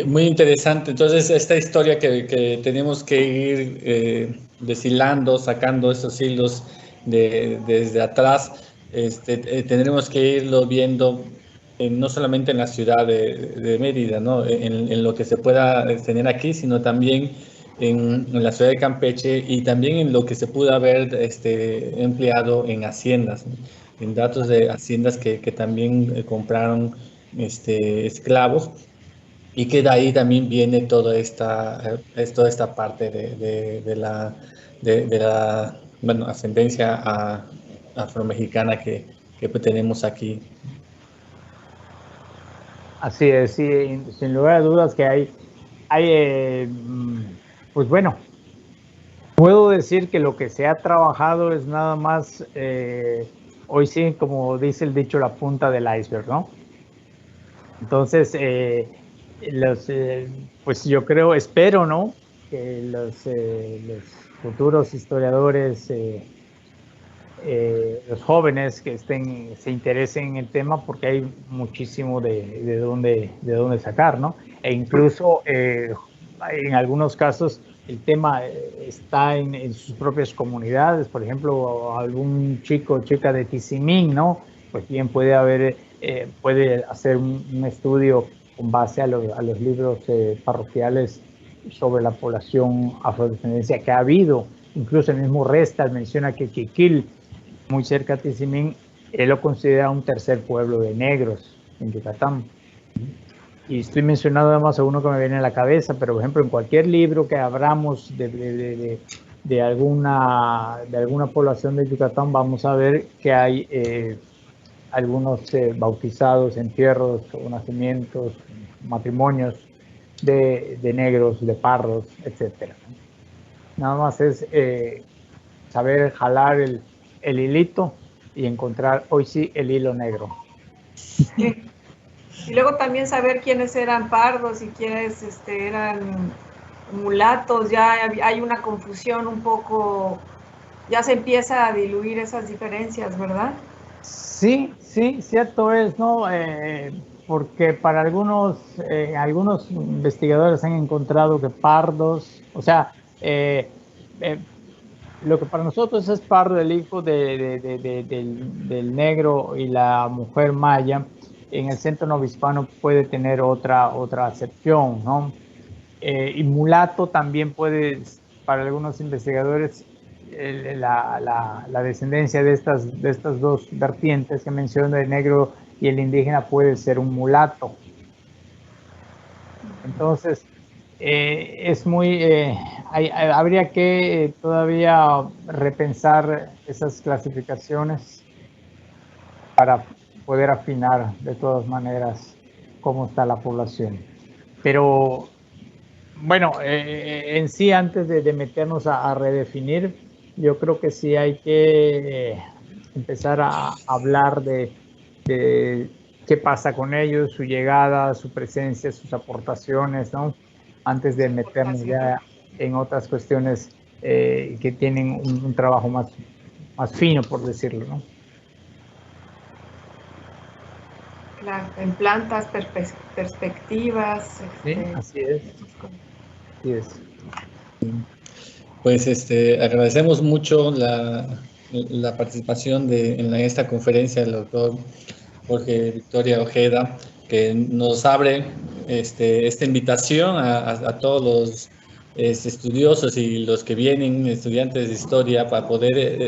Muy interesante. Entonces, esta historia que tenemos que ir deshilando, sacando esos hilos desde atrás, tendremos que irlo viendo no solamente en la ciudad de Mérida, ¿no? En lo que se pueda tener aquí, sino también en la ciudad de Campeche y también en lo que se pudo haber empleado en haciendas, ¿no? En datos de haciendas que también compraron esclavos. Y que de ahí también viene toda esta parte de la bueno, ascendencia afromexicana que tenemos aquí. Así es, sí, sin lugar a dudas que pues bueno, puedo decir que lo que se ha trabajado es nada más, hoy sí, como dice el dicho, la punta del iceberg, ¿no? Entonces, pues yo creo, espero, ¿no? Que los futuros historiadores, los jóvenes que se interesen en el tema, porque hay muchísimo de dónde sacar, ¿no? E incluso en algunos casos el tema está en sus propias comunidades, por ejemplo, algún chico o chica de Tizimín, ¿no? Pues bien puede hacer un estudio con base a los libros parroquiales sobre la población afrodescendencia que ha habido. Incluso el mismo Restal menciona que Quiquil, muy cerca de Tizimín, él lo considera un tercer pueblo de negros en Yucatán. Y estoy mencionando además a uno que me viene a la cabeza, pero por ejemplo en cualquier libro que abramos de alguna población de Yucatán, vamos a ver que hay algunos bautizados, entierros o nacimientos, matrimonios de negros, de pardos, etc. Nada más es saber jalar el hilito y encontrar hoy sí el hilo negro. Sí. Y luego también saber quiénes eran pardos y quiénes eran mulatos. Ya hay una confusión un poco, ya se empieza a diluir esas diferencias, ¿verdad? Sí, sí, cierto es, ¿no? Porque para algunos investigadores han encontrado que pardos, o sea, lo que para nosotros es pardo, el hijo del negro y la mujer maya, en el centro novohispano puede tener otra acepción, ¿no? Y mulato también puede, para algunos investigadores, la descendencia de estas dos vertientes que menciono, el negro y el indígena, puede ser un mulato. Entonces, habría que todavía repensar esas clasificaciones para poder afinar de todas maneras cómo está la población. Pero bueno, en sí, antes de meternos a redefinir, yo creo que sí hay que empezar a hablar de qué pasa con ellos, su llegada, su presencia, sus aportaciones, ¿no? Antes de meternos ya en otras cuestiones que tienen un trabajo más fino, por decirlo, ¿no? Claro, en plantas, perspectivas. Sí, así es. Así es. Pues agradecemos mucho la participación en esta conferencia del doctor Jorge Victoria Ojeda, que nos abre esta invitación a todos los estudiosos y los que vienen, estudiantes de historia, para poder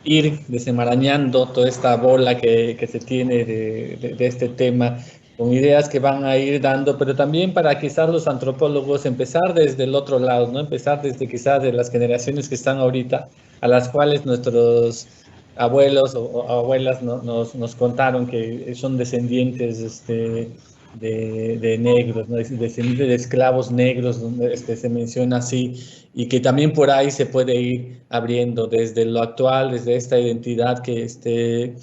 ir desenmarañando toda esta bola que se tiene de este tema, con ideas que van a ir dando, pero también para quizás los antropólogos empezar desde el otro lado, ¿no? Empezar desde quizás de las generaciones que están ahorita, a las cuales nuestros abuelos o abuelas nos contaron que son descendientes de negros, ¿no? Descendientes de esclavos negros, donde se menciona así, y que también por ahí se puede ir abriendo desde lo actual, desde esta identidad que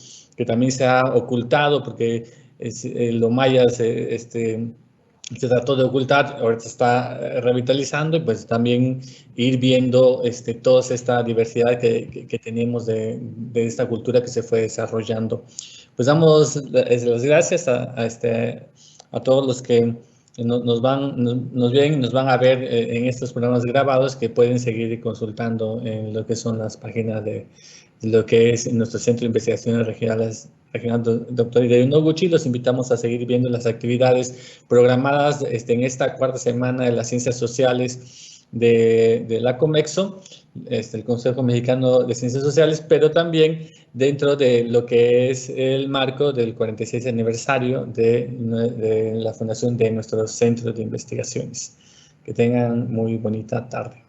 también se ha ocultado, porque los mayas se trató de ocultar, ahora se está revitalizando, y pues también ir viendo toda esta diversidad que tenemos de esta cultura que se fue desarrollando. Pues damos las gracias a todos los que nos ven y nos van a ver en estos programas grabados, que pueden seguir consultando en lo que son las páginas de lo que es nuestro Centro de Investigaciones Regional Dr. Hideo Noguchi. Los invitamos a seguir viendo las actividades programadas en esta cuarta semana de las Ciencias Sociales de la Comexo, el Consejo Mexicano de Ciencias Sociales, pero también dentro de lo que es el marco del 46 aniversario de la fundación de nuestro Centro de Investigaciones. Que tengan muy bonita tarde.